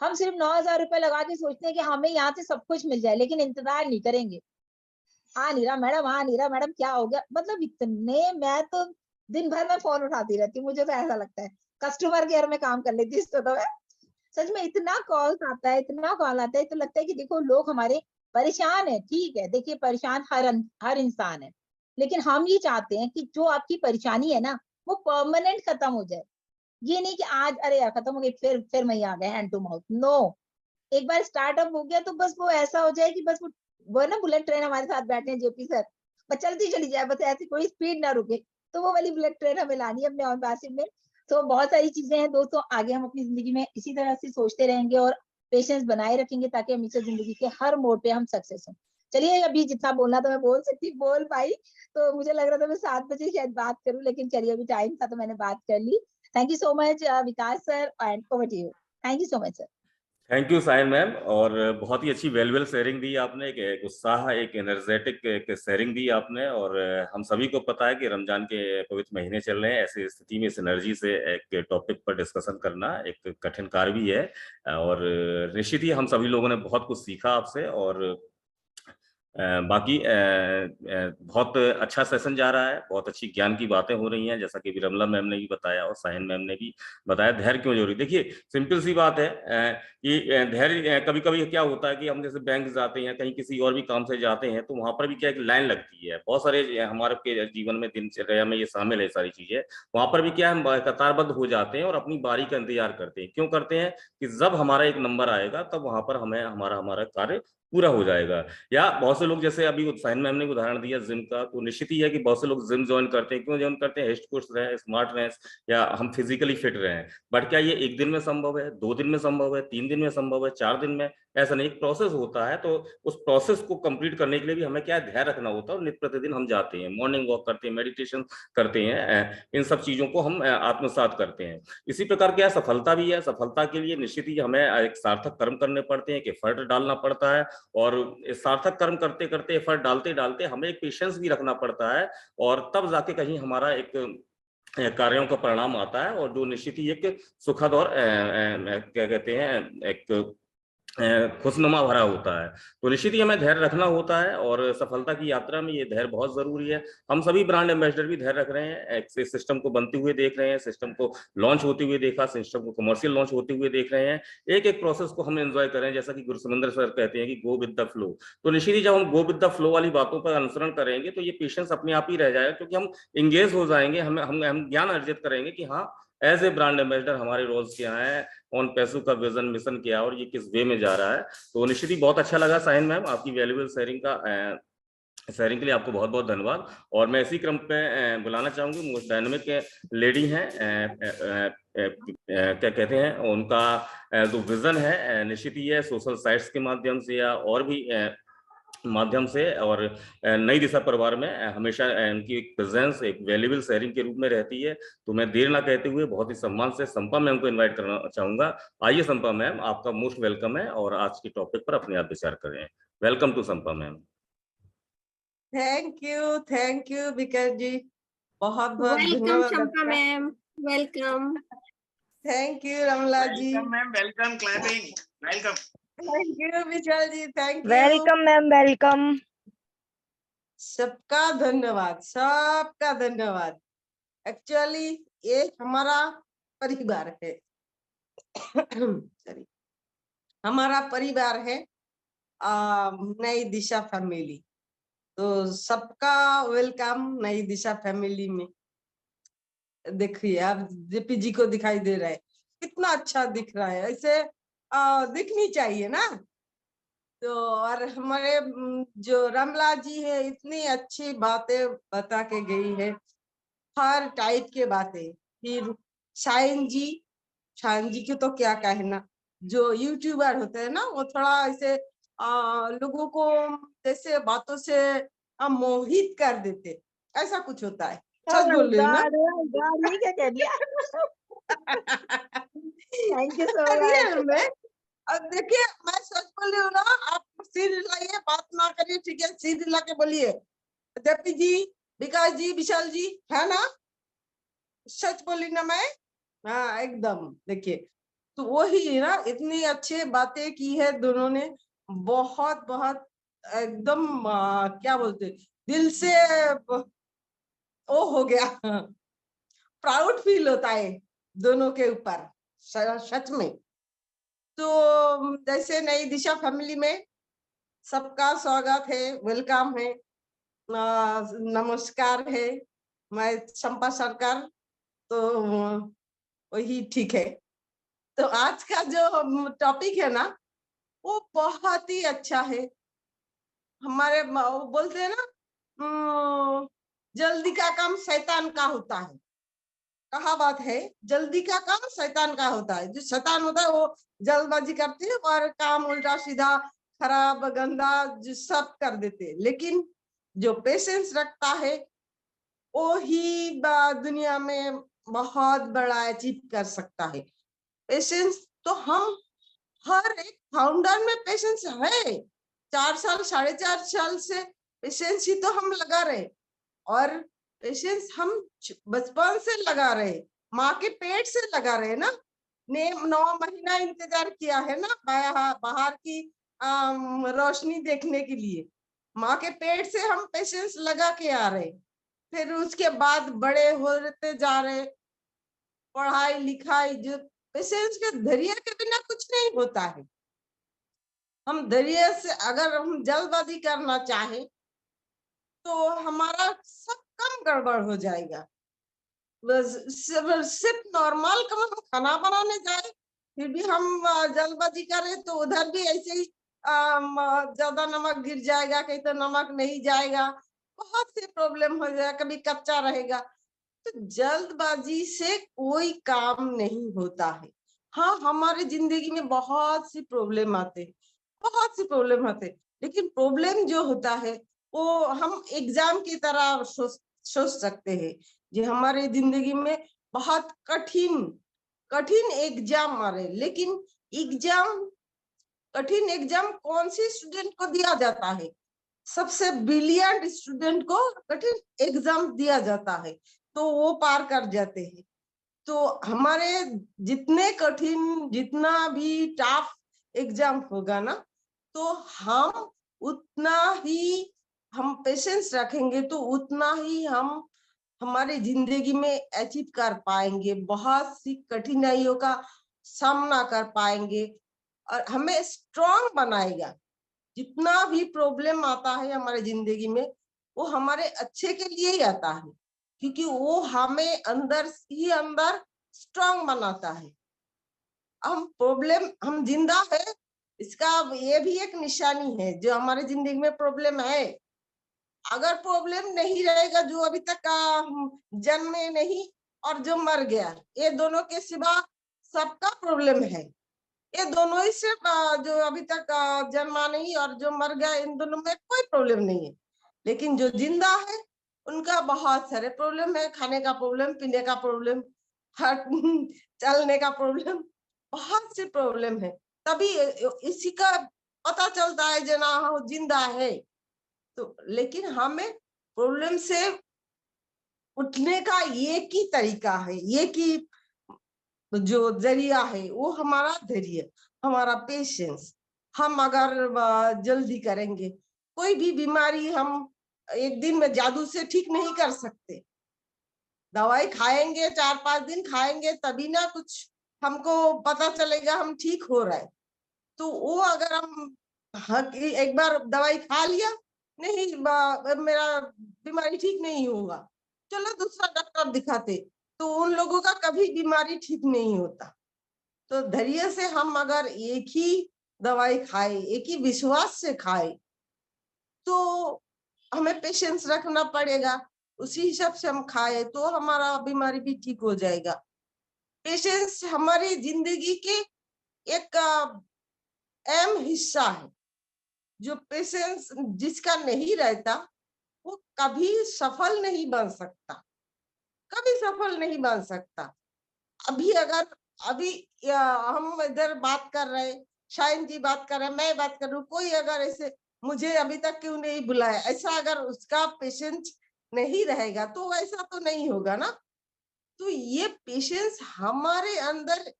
हम सिर्फ 9,000 रुपए लगा के सोचते हैं कि हमें यहाँ से सब कुछ मिल जाए, लेकिन इंतजार नहीं करेंगे। आ नहीं रहा मैडम, आ नहीं रहा मैडम, क्या हो गया? मतलब इतने, मैं तो दिन भर में फोन उठाती रहती हूँ, मुझे तो ऐसा लगता है कस्टमर केयर में काम कर लेती इसको तो मैं। सच में इतना कॉल आता है, इतना कॉल आता है, तो लगता है कि देखो लोग हमारे परेशान है। ठीक है, देखिए परेशान हर इंसान है, लेकिन हम ये चाहते हैं कि जो आपकी परेशानी है ना, वो परमानेंट खत्म हो जाए। ये नहीं कि आज अरे यार खत्म हो गई, फिर वही आ गए हैंड टू माउथ। नो, एक बार स्टार्टअप हो गया तो बस वो ऐसा हो जाए कि बस वो ना बुलेट ट्रेन हमारे साथ बैठे हैं जेपी सर, बस चलती चली जाए, बस ऐसी कोई स्पीड ना रुके। तो वो वाली बुलेट ट्रेन हमें लानी है अपने ऑन पैसिव में। तो बहुत सारी चीजें हैं दोस्तों, आगे हम अपनी जिंदगी में इसी तरह से सोचते रहेंगे और पेशेंस बनाए रखेंगे, ताकि हमेशा जिंदगी के हर मोड़ पे हम सक्सेस हों। चलिए, अभी जितना बोलना था मैं बोल सकती, बोल पाई। तो मुझे लग रहा था मैं 7 बजे शायद बात करूं, लेकिन चलिए अभी टाइम था तो मैंने बात कर ली। Thank you so much Vikas sir, and over to you. Thank you so much sir. Thank you Sayan ma'am, और बहुत ही अच्छी वैल्यूएबल शेयरिंग दी आपने, एक उत्साह, एक एनर्जेटिक एक शेयरिंग दी आपने। और हम सभी को पता है कि रमजान के पवित्र महीने चल रहे हैं, ऐसी स्थिति में इस एनर्जी से एक टॉपिक पर डिस्कशन करना एक कठिन कार्य भी है। और निश्चित ही हम सभी लोगों ने बहुत कुछ सीखा आपसे। और बाकी बहुत अच्छा सेशन जा रहा है, बहुत अच्छी ज्ञान की बातें हो रही हैं, जैसा कि विरमला मैम ने भी बताया और साहिन मैम ने भी बताया धैर्य क्यों जरूरी। देखिए सिंपल सी बात है कि धैर्य, कभी कभी क्या होता है कि हम जैसे बैंक जाते हैं, कहीं किसी और भी काम से जाते हैं, तो वहां पर भी क्या एक लाइन लगती है। बहुत सारे हमारे जीवन में दिनचर्या में ये शामिल है सारी चीजें। वहां पर भी क्या हम कतारबद्ध हो जाते हैं और अपनी बारी का इंतजार करते हैं। क्यों करते हैं? कि जब हमारा एक नंबर आएगा तब वहां पर हमें हमारा हमारा कार्य पूरा हो जाएगा। या बहुत से लोग, जैसे अभी साइन मैम ने उदाहरण दिया जिम का, तो निश्चित ही है कि बहुत से लोग जिम ज्वाइन करते हैं। क्यों ज्वाइन करते हैं? हिस्ट पुस्ट रहे, स्मार्ट रहे, या हम फिजिकली फिट रहे। बट क्या ये एक दिन में संभव है, 2 दिन में संभव है, 3 दिन में संभव है, 4 दिन में? ऐसा नहीं, एक प्रोसेस होता है। तो उस प्रोसेस को कंप्लीट करने के लिए भी हमें क्या ध्यान रखना होता है। और नित्य प्रतिदिन हम जाते हैं, मॉर्निंग वॉक करते हैं, मेडिटेशन करते हैं, इन सब चीजों को हम आत्मसात करते हैं। इसी प्रकार क्या सफलता भी है। सफलता के लिए निश्चित ही हमें एक सार्थक कर्म करने पड़ते हैं, कि एफर्ट डालना पड़ता है। और सार्थक कर्म करते करते, एफर्ट डालते डालते हमें एक पेशेंस भी रखना पड़ता है। और तब जाके कहीं हमारा एक कार्यों का परिणाम आता है, और जो निश्चित ही एक सुखद और क्या कहते हैं, एक खुशनुमा भरा होता है। तो निश्चित ही हमें धैर्य रखना होता है, और सफलता की यात्रा में ये धैर्य बहुत जरूरी है। हम सभी ब्रांड एम्बेसडर भी धैर्य रख रहे हैं, एक सिस्टम को बनते हुए देख रहे हैं, सिस्टम को लॉन्च होते हुए देखा, सिस्टम को कमर्शियल लॉन्च होते हुए देख रहे हैं। एक एक प्रोसेस को हम एंजॉय करें, जैसा कि गुरुसुंदर सर कहते हैं कि गो विद द फ्लो। तो निश्चित ही जब हम गो विद द फ्लो वाली बातों पर अनुसरण करेंगे तो ये पेशेंस अपने आप ही रह जाएगा, क्योंकि हम इंगेज हो जाएंगे, हम ज्ञान अर्जित करेंगे कि हाँ, एज ए ब्रांड एम्बेसडर हमारे रोल्स क्या है, ऑन पैसों का विजन मिशन क्या है, और ये किस वे में जा रहा है। तो निश्चित ही बहुत अच्छा लगा साहिन मैम, आपकी वैल्यूएबल शेयरिंग के लिए आपको बहुत बहुत धन्यवाद। और मैं इसी क्रम पे बुलाना चाहूंगी, मोस्ट डायनेमिक लेडी हैं, क्या कहते हैं उनका जो विजन है, निश्चित ही है सोशल साइट्स के माध्यम से या और भी माध्यम से, और नई दिशा परिवार में हमेशा इनकी एक प्रेजेंस एक वैल्यूएबल शेयरिंग के रूप में रहती है। तो मैं देर ना कहते हुए बहुत ही सम्मान से संपा मैम को इनवाइट करना चाहूंगा। आइए संपा मैम, आपका मोस्ट वेलकम है, और आज के टॉपिक पर अपने आप विचार करें। Welcome to Sampa ma'am. Thank you Vikas ji, बहुत बहुत धन्यवाद। Champa ma'am, welcome. Thank you Ramla ji, welcome ma'am, welcome, clapping, welcome. Thank you Vishal ji, thank you. Welcome ma'am, welcome. सबका धन्यवाद, सबका धन्यवाद। एक्चुअली ये हमारा परिवार है सॉरी, हमारा परिवार है नई दिशा फैमिली। तो सबका वेलकम नई दिशा फैमिली में। देखिए आप जेपी जी को दिखाई दे रहा है, कितना अच्छा दिख रहा है। ऐसे दिखनी चाहिए ना। तो और हमारे जो रमला जी है, इतनी अच्छी बातें बता के गई है, हर टाइप के बातें। फिर शाइन जी की तो क्या कहना, जो यूट्यूबर होते हैं ना, वो थोड़ा ऐसे लोगों को जैसे बातों से मोहित कर देते, ऐसा कुछ होता है। सच बोल रही हूँ ना? ये क्या कह दिया? Thank you so much. Real में। अब देखिए, मैं सच बोल रही हूँ ना, आप सिर हिलाइए, बात ना करिए, ठीक है? सिर हिला के बोलिए, देवी जी, विकास जी, विशाल जी, है ना? सच बोली ना मैं? हाँ एकदम। देखिए, तो वही ना, इतनी अच्छी बातें की है दोनों ने, बहुत बहुत एकदम क्या बोलते, दिल से ओ हो गया, प्राउड फील होता है दोनों के ऊपर, सच में। तो जैसे नई दिशा फैमिली में सबका स्वागत है, वेलकम है, नमस्कार है। मैं चंपा सरकार, तो वही ठीक है। तो आज का जो टॉपिक है ना, वो बहुत ही अच्छा है। हमारे वो बोलते हैं ना, जल्दी का काम शैतान का होता है, कहावत है, जल्दी का काम शैतान का होता है। जो शैतान होता है वो जल्दबाजी करते हैं और काम उल्टा सीधा, खराब, गंदा जो सब कर देते हैं। लेकिन जो पेशेंस रखता है वो ही दुनिया में बहुत बड़ा अचीव कर सकता है। पेशेंस तो हम हर एक फाउंडर में पेशेंस है। 4 साल 4.5 साल से पेशेंस ही तो हम लगा रहे, और पेशेंस हम बचपन से लगा रहे, माँ के पेट से लगा रहे ना। 9 महीना इंतजार किया है ना, बाहर की रोशनी देखने के लिए। माँ के पेट से हम पेशेंस लगा के आ रहे, फिर उसके बाद बड़े होते जा रहे, पढ़ाई लिखाई, जो पेशेंस के धैर्य के बिना कुछ नहीं होता है। हम धैर्य से अगर हम जल्दबाजी करना चाहे तो हमारा सब काम गड़बड़ हो जाएगा। सिर्फ नॉर्मल काम, हम खाना बनाने जाए फिर भी हम जल्दबाजी करें तो उधर भी ऐसे ही ज्यादा नमक गिर जाएगा, कहीं तो नमक नहीं जाएगा, बहुत सी प्रॉब्लम हो जाएगा, कभी कच्चा रहेगा। तो जल्दबाजी से कोई काम नहीं होता है। हाँ, हमारी जिंदगी में बहुत सी प्रॉब्लम आते हैं, बहुत सी प्रॉब्लम आते हैं, लेकिन प्रॉब्लम जो होता है वो हम एग्जाम की तरह सोच सकते हैं। ये हमारे जिंदगी में बहुत कठिन कठिन एग्जाम आ रहे, लेकिन एग्जाम, कठिन एग्जाम कौन सी स्टूडेंट को दिया जाता है? सबसे ब्रिलियंट स्टूडेंट को कठिन एग्जाम दिया जाता है, तो वो पार कर जाते हैं। तो हमारे जितने कठिन, जितना भी टफ एग्जाम होगा ना, तो हम उतना ही हम पेशेंस रखेंगे तो उतना ही हम हमारी जिंदगी में अचीव कर पाएंगे, बहुत सी कठिनाइयों का सामना कर पाएंगे, और हमें स्ट्रांग बनाएगा। जितना भी प्रॉब्लम आता है हमारे जिंदगी में, वो हमारे अच्छे के लिए ही आता है, क्योंकि वो हमें अंदर ही अंदर स्ट्रांग बनाता है। हम जिंदा है, इसका ये भी एक निशानी है। जो हमारे जिंदगी में प्रॉब्लम है, अगर प्रॉब्लम नहीं रहेगा, जो अभी तक जन्मे नहीं और जो मर गया, ये दोनों के सिवा सबका प्रॉब्लम है। ये दोनों ही सिर्फ जो अभी तक जन्मा नहीं और जो मर गया, इन दोनों में कोई प्रॉब्लम नहीं है। लेकिन जो जिंदा है उनका बहुत सारे प्रॉब्लम है, खाने का प्रॉब्लम, पीने का प्रॉब्लम, चलने का प्रॉब्लम, बहुत सी प्रॉब्लम है। तभी इसी का पता चलता है जना हम जिंदा है। तो लेकिन हमें प्रॉब्लम से उठने का एक ही तरीका है, एक ही जो जरिया है, वो हमारा धैर्य, हमारा पेशेंस। हम अगर जल्दी करेंगे, कोई भी बीमारी हम एक दिन में जादू से ठीक नहीं कर सकते। दवाई खाएंगे, 4-5 दिन खाएंगे, तभी ना कुछ हमको पता चलेगा हम ठीक हो रहा है। तो वो अगर हम एक बार दवाई खा लिया, नहीं मेरा बीमारी ठीक नहीं होगा, चलो दूसरा डॉक्टर दिखाते, तो उन लोगों का कभी बीमारी ठीक नहीं होता। तो धैर्य से हम अगर एक ही दवाई खाए, एक ही विश्वास से खाए, तो हमें पेशेंस रखना पड़ेगा। उसी हिसाब से हम खाए तो हमारा बीमारी भी ठीक हो जाएगा। पेशेंस हमारी जिंदगी के एक अहम हिस्सा है। जो पेशेंस जिसका नहीं रहता वो कभी सफल नहीं बन सकता, कभी सफल नहीं बन सकता। अभी हम इधर बात कर रहे, शाइन जी बात कर रहे, मैं बात कर रही हूँ, कोई अगर ऐसे मुझे अभी तक क्यों नहीं बुलाया, ऐसा अगर उसका पेशेंस नहीं रहेगा तो ऐसा तो नहीं होगा ना। तो ये पेशेंस हमारे अंदर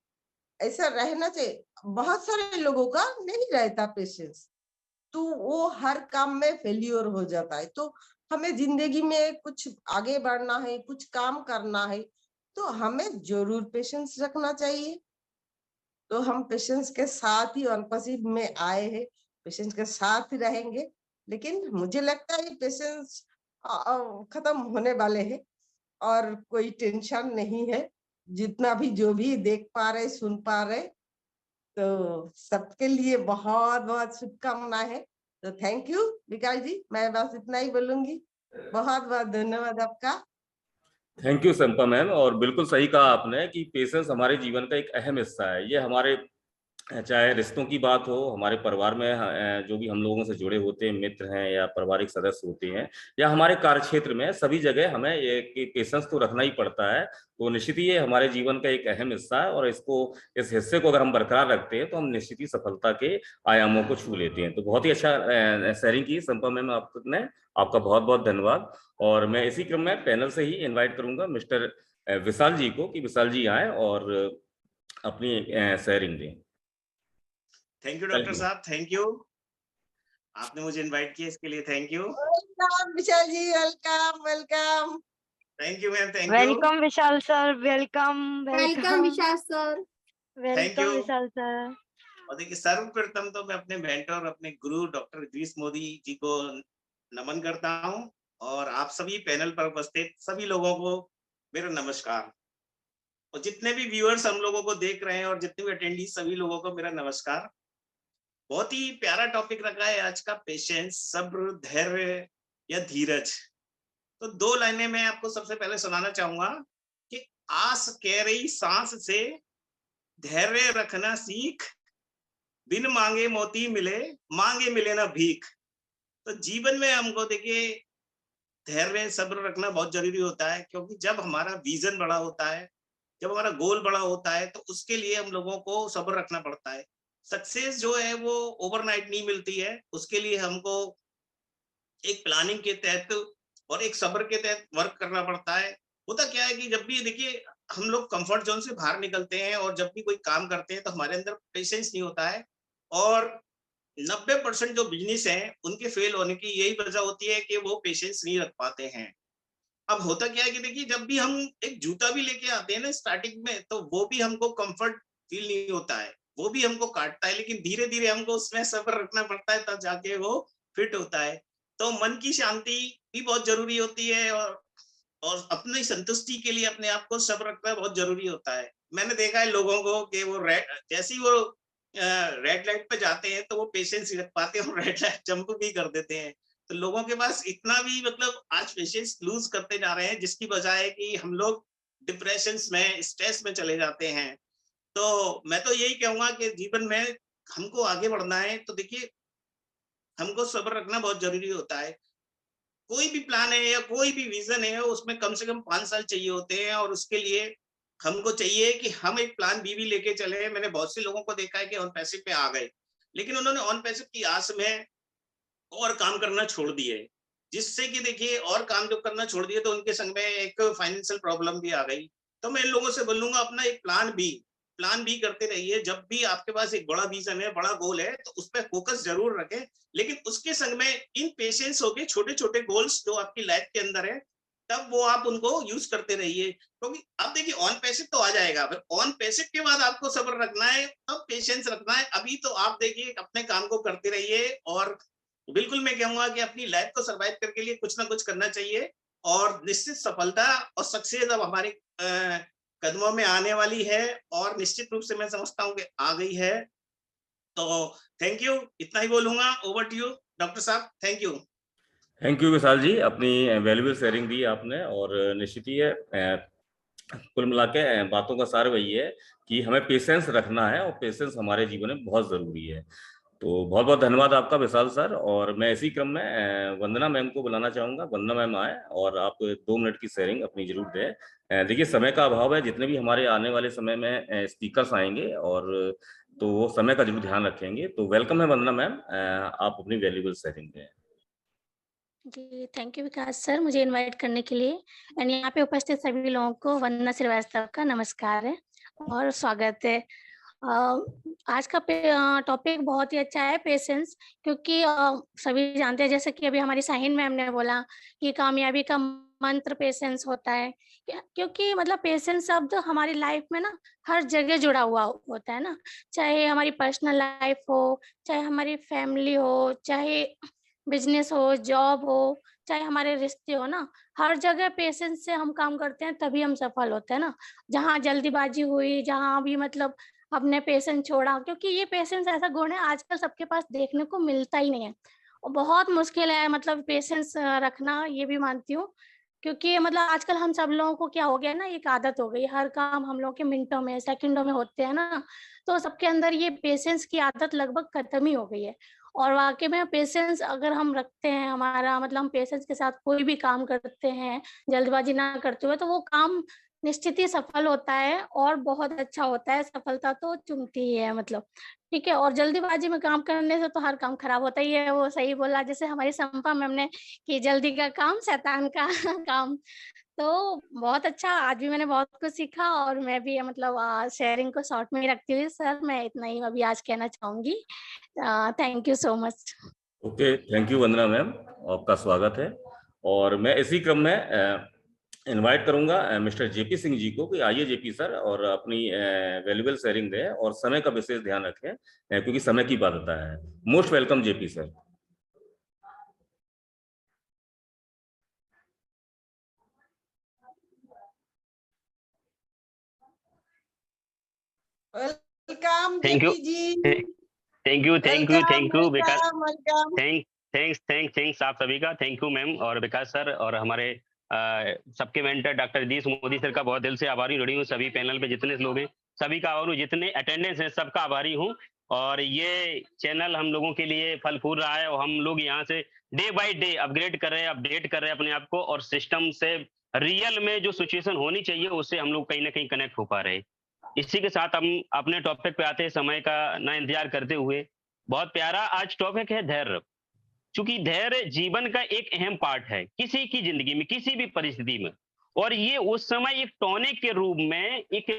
ऐसा रहना चाहिए। बहुत सारे लोगों का नहीं रहता पेशेंस, तो वो हर काम में फेल्योर हो जाता है। तो हमें जिंदगी में कुछ आगे बढ़ना है, कुछ काम करना है, तो हमें जरूर पेशेंस रखना चाहिए। तो हम पेशेंस के साथ ही ऑनपसिव में आए हैं, पेशेंस के साथ ही रहेंगे। लेकिन मुझे लगता है पेशेंस खत्म होने वाले हैं और कोई टेंशन नहीं है। जितना भी जो भी देख पा रहे, सुन पा रहे, तो सबके लिए बहुत बहुत शुभकामनाएं है। तो थैंक यू विकास जी, मैं बस इतना ही बोलूंगी। बहुत बहुत धन्यवाद आपका। Thank you Sampa ma'am. और बिल्कुल सही कहा आपने कि पेशेंस हमारे जीवन का एक अहम हिस्सा है। ये हमारे चाहे रिश्तों की बात हो, हमारे परिवार में जो भी हम लोगों से जुड़े होते हैं, मित्र हैं या पारिवारिक सदस्य होते हैं, या हमारे कार्य क्षेत्र में, सभी जगह हमें ये पेशेंस तो रखना ही पड़ता है। तो निश्चित ही ये हमारे जीवन का एक अहम हिस्सा है और इस हिस्से को अगर हम बरकरार रखते हैं तो हम निश्चित ही सफलता के आयामों को छू लेते हैं। तो बहुत ही अच्छा शेयरिंग की संपा मैम आपने, आपका बहुत बहुत धन्यवाद। और मैं इसी क्रम में पैनल से ही इन्वाइट करूंगा मिस्टर विशाल जी को कि विशाल जी आए और अपनी शेयरिंग दें। थैंक यू डॉक्टर साहब, थैंक यू, आपने मुझे इनवाइट किया इसके लिए thank you. Welcome Vishal ji, welcome welcome. Thank you ma'am, thank you. Welcome Vishal sir, welcome welcome Vishal sir. Welcome Vishal sir. और देखिए, सर्वप्रथम तो मैं अपने मेंटर, अपने गुरु डॉक्टर इदरीस मोदी जी को नमन करता हूं और आप सभी पैनल पर उपस्थित सभी लोगों को मेरा नमस्कार। और जितने भी व्यूअर्स हम लोगों को देख रहे हैं और जितने भी अटेंडीज, सभी लोगों को मेरा नमस्कार। बहुत ही प्यारा टॉपिक रखा है आज का, पेशेंस, सब्र, धैर्य या धीरज। तो दो लाइनें मैं आपको सबसे पहले सुनाना चाहूंगा कि आस कह रही सांस से धैर्य रखना सीख, बिन मांगे मोती मिले, मांगे मिले ना भीख। तो जीवन में हमको देखिए धैर्य, सब्र रखना बहुत जरूरी होता है, क्योंकि जब हमारा विजन बड़ा होता है, जब हमारा गोल बड़ा होता है, तो उसके लिए हम लोगों को सब्र रखना पड़ता है। सक्सेस जो है वो ओवरनाइट नहीं मिलती है, उसके लिए हमको एक प्लानिंग के तहत और एक सब्र के तहत वर्क करना पड़ता है। होता क्या है कि जब भी देखिए हम लोग कंफर्ट जोन से बाहर निकलते हैं और जब भी कोई काम करते हैं तो हमारे अंदर पेशेंस नहीं होता है, और 90% जो बिजनेस है उनके फेल होने की यही वजह होती है कि वो पेशेंस नहीं रख पाते हैं। अब होता क्या है कि देखिए जब भी हम एक जूता भी लेके आते हैं ना स्टार्टिंग में, तो वो भी हमको कंफर्ट फील नहीं होता है, वो भी हमको काटता है, लेकिन धीरे धीरे हमको उसमें सब्र रखना पड़ता है, तब जाके वो फिट होता है। तो मन की शांति भी बहुत जरूरी होती है और अपनी संतुष्टि के लिए अपने आप को सब्र रखना बहुत जरूरी होता है। मैंने देखा है लोगों को कि वो जैसे ही वो रेड लाइट पे जाते हैं तो वो पेशेंस रख पाते हैं और रेड लाइट जंप भी कर देते हैं। तो लोगों के पास इतना भी मतलब आज पेशेंस लूज करते जा रहे हैं, जिसकी वजह है कि हम लोग डिप्रेशन में, स्ट्रेस में चले जाते हैं। तो मैं तो यही कहूंगा कि जीवन में हमको आगे बढ़ना है तो देखिए हमको सब्र रखना बहुत जरूरी होता है। कोई भी प्लान है या कोई भी विजन है, उसमें कम से कम 5 साल चाहिए होते हैं, और उसके लिए हमको चाहिए कि हम एक प्लान बी भी लेके चले। मैंने बहुत से लोगों को देखा है कि ऑन पैसिव पे आ गए, लेकिन उन्होंने ऑन पैसिव की आस में और काम करना छोड़ दिए, जिससे कि देखिए और काम जो करना छोड़ दिए तो उनके संग में एक फाइनेंशियल प्रॉब्लम भी आ गई। तो मैं इन लोगों से बोलूंगा अपना एक प्लान बी करते रहिए। जब भी आपके पास एक बड़ा विजन है, बड़ा गोल है, तो उस पर फोकस जरूर रखें, लेकिन उसके संग में इन पेशेंस होके छोटे छोटे गोल्स जो आपकी लाइफ के अंदर है, तब वो आप उनको यूज करते रहिए। क्योंकि अब देखिए ऑन पैसिव तो आ जाएगा, ऑन पैसिव के बाद आपको सब्र रखना है, तब पेशेंस रखना है। अभी तो आप देखिए अपने काम को करते रहिए, और बिल्कुल मैं कहूंगा कि अपनी लाइफ को सरवाइव करने के लिए कुछ ना कुछ करना चाहिए, और निश्चित सफलता और सक्सेस अब हमारे कदमों में आने वाली है और निश्चित रूप से मैं समझता हूँ कि आ गई है। तो थैंक यू, इतना ही बोलूंगा। ओवर टू यू डॉक्टर साहब, thank you. Thank you Vishal जी, अपनी वैल्यूएबल शेयरिंग दी आपने। और निश्चित ही है, कुल मिला के बातों का सार वही है कि हमें पेशेंस रखना है और पेशेंस हमारे जीवन में बहुत जरूरी है। तो बहुत बहुत धन्यवाद आपका विशाल सर। और मैं इसी क्रम में वंदना मैम को बुलाना चाहूंगा। वंदना मैम आए और आप 2 मिनट की शेयरिंग अपनी जरूर दें। देखिए समय का अभाव है, जितने भी हमारे आने वाले समय में स्पीकर्स आएंगे और तो वो समय का जरूर ध्यान रखेंगे। तो वेलकम है वंदना मैम, आप अपनी वैल्यूएबल शेयरिंग दें। जी, थैंक यू विकास सर मुझे इनवाइट करने के लिए। एंड यहाँ पे उपस्थित सभी लोगों को वंदना श्रीवास्तव का नमस्कार है और स्वागत है। आज का टॉपिक बहुत ही अच्छा है, पेशेंस। क्योंकि सभी जानते हैं, जैसे कि अभी हमारी शाहीन मैम ने बोला कि कामयाबी का मंत्र पेशेंस होता है। क्योंकि मतलब पेशेंस शब्द हमारी लाइफ में ना हर जगह जुड़ा हुआ होता है ना, चाहे हमारी पर्सनल लाइफ हो, चाहे हमारी फैमिली हो, चाहे बिजनेस हो, जॉब हो, चाहे हमारे रिश्ते हो ना, हर जगह पेशेंस से हम काम करते हैं तभी हम सफल होते हैं ना। जहाँ जल्दीबाजी हुई, जहाँ भी मतलब हमने पेशेंस छोड़ा, क्योंकि ये पेशेंस ऐसा गुण है आजकल सबके पास देखने को मिलता ही नहीं है और बहुत मुश्किल है मतलब पेशेंस रखना, ये भी मानती हूँ। क्योंकि मतलब आजकल हम सब लोगों को क्या हो गया ना, एक आदत हो गई, हर काम हम लोग के मिनटों में सेकंडों में होते हैं ना, तो सबके अंदर ये पेशेंस की आदत लगभग खत्म ही हो गई है। और वाकई में पेशेंस अगर हम रखते हैं, हमारा मतलब हम पेशेंस के साथ कोई भी काम करते हैं, जल्दबाजी ना करते हुए, तो वो काम निश्चित ही सफल होता है और बहुत अच्छा होता है। सफलता तो चुमती ही है मतलब, ठीक है। और जल्दीबाजी में काम करने से तो हर काम खराब होता ही है, वो सही बोला जैसे हमारी संपा मैम ने कि जल्दी का काम शैतान का काम। तो बहुत अच्छा, आज भी मैंने बहुत कुछ सीखा और मैं भी मतलब शेयरिंग को शॉर्ट में ही रखती हुई सर मैं इतना ही अभी आज कहना चाहूंगी। Thank you so much. Okay, thank you Vandana ma'am, आपका स्वागत है। और मैं इसी क्रम में इनवाइट करूंगा मिस्टर जेपी सिंह जी को कि आइए जेपी सर और अपनी वैल्यूएबल शेयरिंग दें और समय का विशेष ध्यान रखें क्योंकि समय की बाध्यता है। Most welcome JP sir. Welcome thank you, JP ji. Thank you Vikas. Welcome. Thanks आप सभी का, थैंक यू मैम और विकास सर और हमारे सबके mentor doctor Jagdish Modi sir का बहुत दिल से आभारी जुड़ी हूँ। सभी पैनल पे जितने लोग हैं सभी का आभारी हूँ, जितने अटेंडेंस हैं सबका आभारी हूँ। और ये चैनल हम लोगों के लिए फल फूल रहा है और हम लोग यहाँ से डे बाय डे अपग्रेड कर रहे हैं, अपडेट कर रहे हैं अपने आप को और सिस्टम से रियल में जो सिचुएशन होनी चाहिए उससे हम लोग कहीं ना कहीं कनेक्ट हो पा रहे हैं। इसी के साथ हम अपने टॉपिक पे आते हैं, समय का ना इंतजार करते हुए। बहुत प्यारा आज टॉपिक है धैर्य। चूंकि धैर्य जीवन का एक अहम पार्ट है किसी की जिंदगी में, किसी भी परिस्थिति में। और ये उस समय एक टॉनिक के रूप में, एक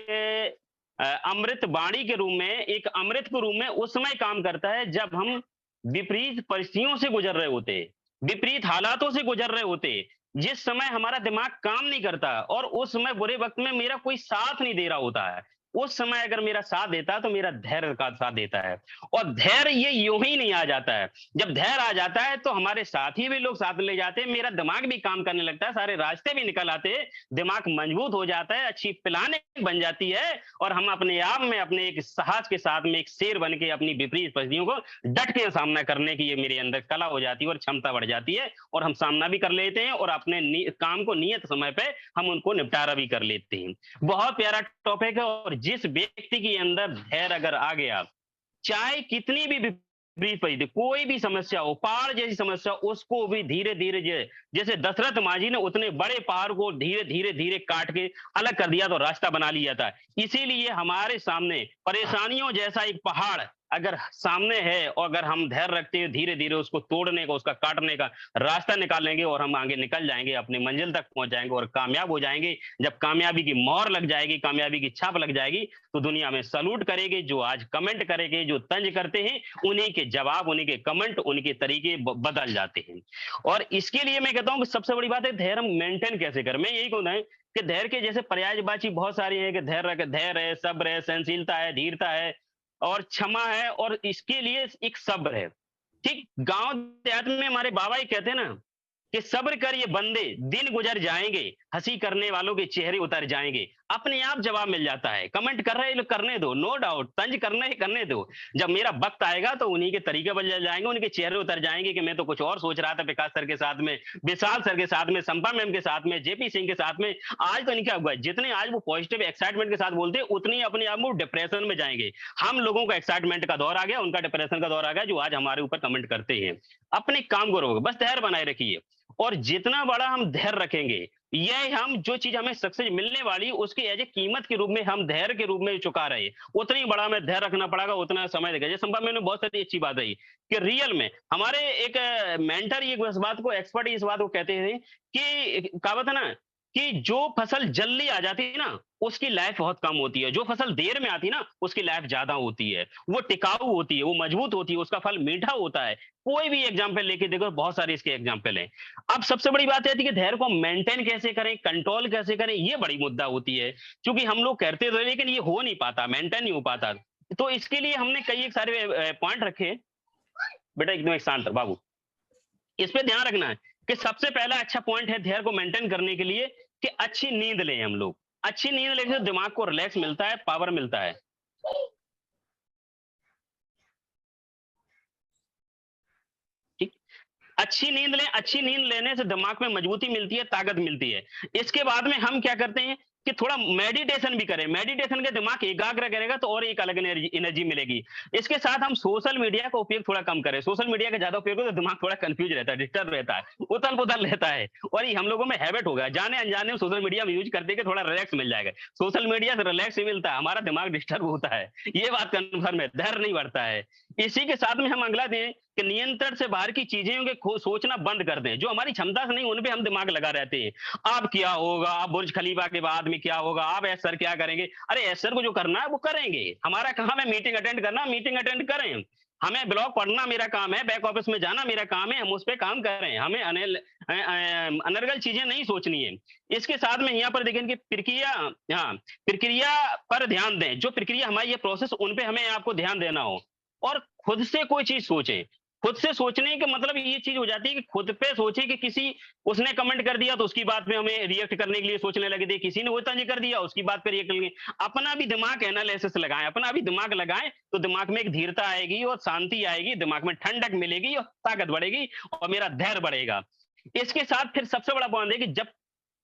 अमृत वाणी के रूप में, एक अमृत के रूप में उस समय काम करता है जब हम विपरीत परिस्थितियों से गुजर रहे होते, विपरीत हालातों से गुजर रहे होते, जिस समय हमारा दिमाग काम नहीं करता और उस समय बुरे वक्त में मेरा कोई साथ नहीं दे रहा होता है। उस समय अगर मेरा साथ देता है तो मेरा धैर्य का साथ देता है। और धैर्य ये यूं ही नहीं आ जाता है, जब धैर्य आ जाता है तो हमारे साथी भी लोग साथ ले जाते हैं, मेरा दिमाग भी काम करने लगता है, सारे रास्ते भी निकल आते हैं, दिमाग मजबूत हो जाता है, अच्छी प्लान बन जाती है और हम अपने आप में अपने एक साहस के साथ में एक शेर बन के अपनी विपरीत परिस्थितियों को डट के सामना करने की ये मेरे अंदर कला हो जाती है और क्षमता बढ़ जाती है और हम सामना भी कर लेते हैं और अपने काम को नियत समय पे हम उनको निपटारा भी कर लेते हैं। बहुत प्यारा टॉपिक है और जिस व्यक्ति के अंदर धैर्य अगर आ गया, चाहे कितनी भी विपरीत परिस्थिति, कोई भी समस्या हो, पहाड़ जैसी समस्या, उसको भी धीरे धीरे जैसे दशरथ मांझी ने उतने बड़े पहाड़ को धीरे धीरे धीरे काट के अलग कर दिया तो रास्ता बना लिया था। इसीलिए हमारे सामने परेशानियों जैसा एक पहाड़ अगर सामने है और अगर हम धैर्य रखते हैं, धीरे धीरे उसको तोड़ने का, उसका काटने का रास्ता निकालेंगे और हम आगे निकल जाएंगे, अपने मंजिल तक पहुंच जाएंगे और कामयाब हो जाएंगे। जब कामयाबी की मोहर लग जाएगी, कामयाबी की छाप लग जाएगी तो दुनिया में सलूट करेंगे। जो आज कमेंट करेंगे, जो तंज करते हैं, उन्हीं के जवाब, उन्हीं के कमेंट, उनके तरीके बदल जाते हैं। और इसके लिए मैं कहता हूँ कि सबसे बड़ी बात है धैर्य मेंटेन कैसे करें। मैं यही कहूँ कि धैर्य के जैसे पर्यायवाची बहुत सारी है कि धैर्य है, सब्र है, सहनशीलता है, धीरता है और क्षमा है और इसके लिए एक सब्र है। ठीक, गांव देहात में हमारे बाबा ही कहते हैं ना कि सब्र कर ये बंदे, दिन गुजर जाएंगे, हंसी करने वालों के चेहरे उतर जाएंगे, अपने आप जवाब मिल जाता है। कमेंट कर रहे लोग करने दो, नो डाउट, तंज करने दो। जब मेरा वक्त आएगा तो उन्हीं के तरीके बदल जाएंगे, उनके चेहरे उतर जाएंगे कि मैं तो कुछ और सोच रहा था विकास सर के साथ में, विशाल सर के साथ में, संपा मैम के साथ में, जेपी सिंह के साथ में। आज तो नहीं क्या हुआ, जितने आज वो पॉजिटिव एक्साइटमेंट के साथ बोलते उतनी अपने आप वो डिप्रेशन में जाएंगे। हम लोगों का एक्साइटमेंट का दौर आ गया, उनका डिप्रेशन का दौर आ गया, जो आज हमारे ऊपर कमेंट करते हैं। अपने काम करोगे, बस धैर्य बनाए रखिए, और जितना बड़ा हम धैर्य रखेंगे, यह हम जो चीज हमें सक्सेस मिलने वाली उसकी एज ए कीमत के रूप में हम धैर्य के रूप में चुका रहे, उतनी बड़ा हमें धैर्य रखना पड़ेगा, उतना समय देगा। जैसे संभव मैंने बहुत सारी अच्छी बात रही कि रियल में हमारे एक मेंटर इस बात को, एक्सपर्ट इस बात को कहते थे कि कहावत है ना कि जो फसल जल्दी आ जाती है ना उसकी लाइफ बहुत कम होती है, जो फसल देर में आती है ना उसकी लाइफ ज्यादा होती है, वो टिकाऊ होती है, वो मजबूत होती है, उसका फल मीठा होता है। कोई भी एग्जाम्पल लेके देखो, बहुत सारे इसके एग्जाम्पल हैं। अब सबसे बड़ी बात है कि धैर्य को मेंटेन कैसे करें, कंट्रोल कैसे करें, ये बड़ी मुद्दा होती है। क्योंकि हम लोग करते तो लेकिन ये हो नहीं पाता, मेंटेन नहीं हो पाता। तो इसके लिए हमने कई एक सारे पॉइंट रखे। बेटा एकदम एक शांत बाबू, इस पे ध्यान रखना है कि सबसे पहला अच्छा पॉइंट है धैर्य को मेंटेन करने के लिए कि अच्छी नींद लें हम लोग। अच्छी नींद लेने से दिमाग को रिलैक्स मिलता है, पावर मिलता है। ठीक, अच्छी नींद लें, अच्छी नींद लेने से दिमाग में मजबूती मिलती है, ताकत मिलती है। इसके बाद में हम क्या करते हैं कि थोड़ा मेडिटेशन भी करें। मेडिटेशन के दिमाग एकाग्र करेगा तो और एक अलग एनर्जी मिलेगी। इसके साथ हम सोशल मीडिया का उपयोग थोड़ा कम करें। सोशल मीडिया का ज्यादा उपयोग हो तो दिमाग थोड़ा कंफ्यूज रहता है, डिस्टर्ब रहता है, उथल पुथल रहता है, और ये हम लोगों में हैबिट हो गया, जाने अनजाने में सोशल मीडिया में यूज करते कि थोड़ा रिलैक्स मिल जाएगा। सोशल मीडिया से रिलैक्स ही मिलता है, हमारा दिमाग डिस्टर्ब होता है, ये बात कन्फर्म है, धैर्य नहीं बढ़ता है। इसी के साथ में हम अगला दें कि नियंत्रण से बाहर की चीजें के सोचना बंद कर दें। जो हमारी क्षमता से नहीं उन पे हम दिमाग लगा रहते हैं। अब क्या होगा, अब बुर्ज खलीफा के बाद में क्या होगा, अब एस सर क्या करेंगे। अरे एस सर को जो करना है वो करेंगे, हमारा काम है मीटिंग अटेंड करना, मीटिंग अटेंड करें। हमें ब्लॉग पढ़ना मेरा काम है, बैक ऑफिस में जाना मेरा काम है, हम उस पर काम करें। हमें अनर्गल चीजें नहीं सोचनी है। इसके साथ में यहाँ पर देखें कि प्रक्रिया पर ध्यान दें। जो प्रक्रिया हमारी ये प्रोसेस, उन पे हमें आपको ध्यान देना हो, और खुद से कोई चीज सोचें। खुद से सोचने का मतलब ये चीज हो जाती है कि खुद पे सोचे कि किसी उसने कमेंट कर दिया तो उसकी बात पे हमें रिएक्ट करने के लिए सोचने लगे थे, किसी ने वो तंज कर दिया उसकी बात पे रिएक्ट करेंगे। अपना भी दिमाग एनालिसिस लगाएं, अपना भी दिमाग लगाएं तो दिमाग में एक धीरता आएगी और शांति आएगी, दिमाग में ठंडक मिलेगी और ताकत बढ़ेगी और मेरा धैर्य बढ़ेगा। इसके साथ फिर सबसे बड़ा पॉइंट है कि जब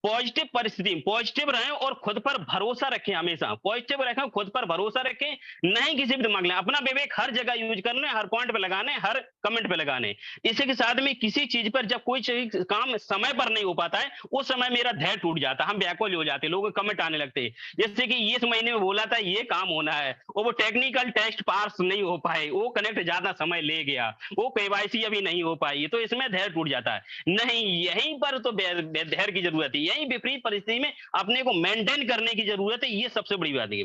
पॉजिटिव परिस्थिति पॉजिटिव रहें और खुद पर भरोसा रखें। हमेशा पॉजिटिव रखें, खुद पर भरोसा रखें, नहीं किसी भी दिमाग लें। अपना विवेक हर जगह यूज करने, हर पॉइंट पे लगाने, हर कमेंट पे लगाने। इसी के साथ में किसी चीज पर जब कोई चीज काम समय पर नहीं हो पाता है उस समय मेरा धैर्य टूट जाता है, हम बैकवर्ड हो जाते हैं, लोगों के कमेंट आने लगते हैं। जैसे कि इस महीने में बोला था ये काम होना है और वो टेक्निकल टेस्ट पास नहीं हो पाए, वो कनेक्ट ज्यादा समय ले गया, वो केवाईसी अभी नहीं हो पाई, तो इसमें धैर्य टूट जाता है। नहीं, यहीं पर तो धैर्य की जरूरत है, यही विपरीत परिस्थिति में अपने को मेंटेन करने की जरूरत है। ये सबसे बड़ी बात है।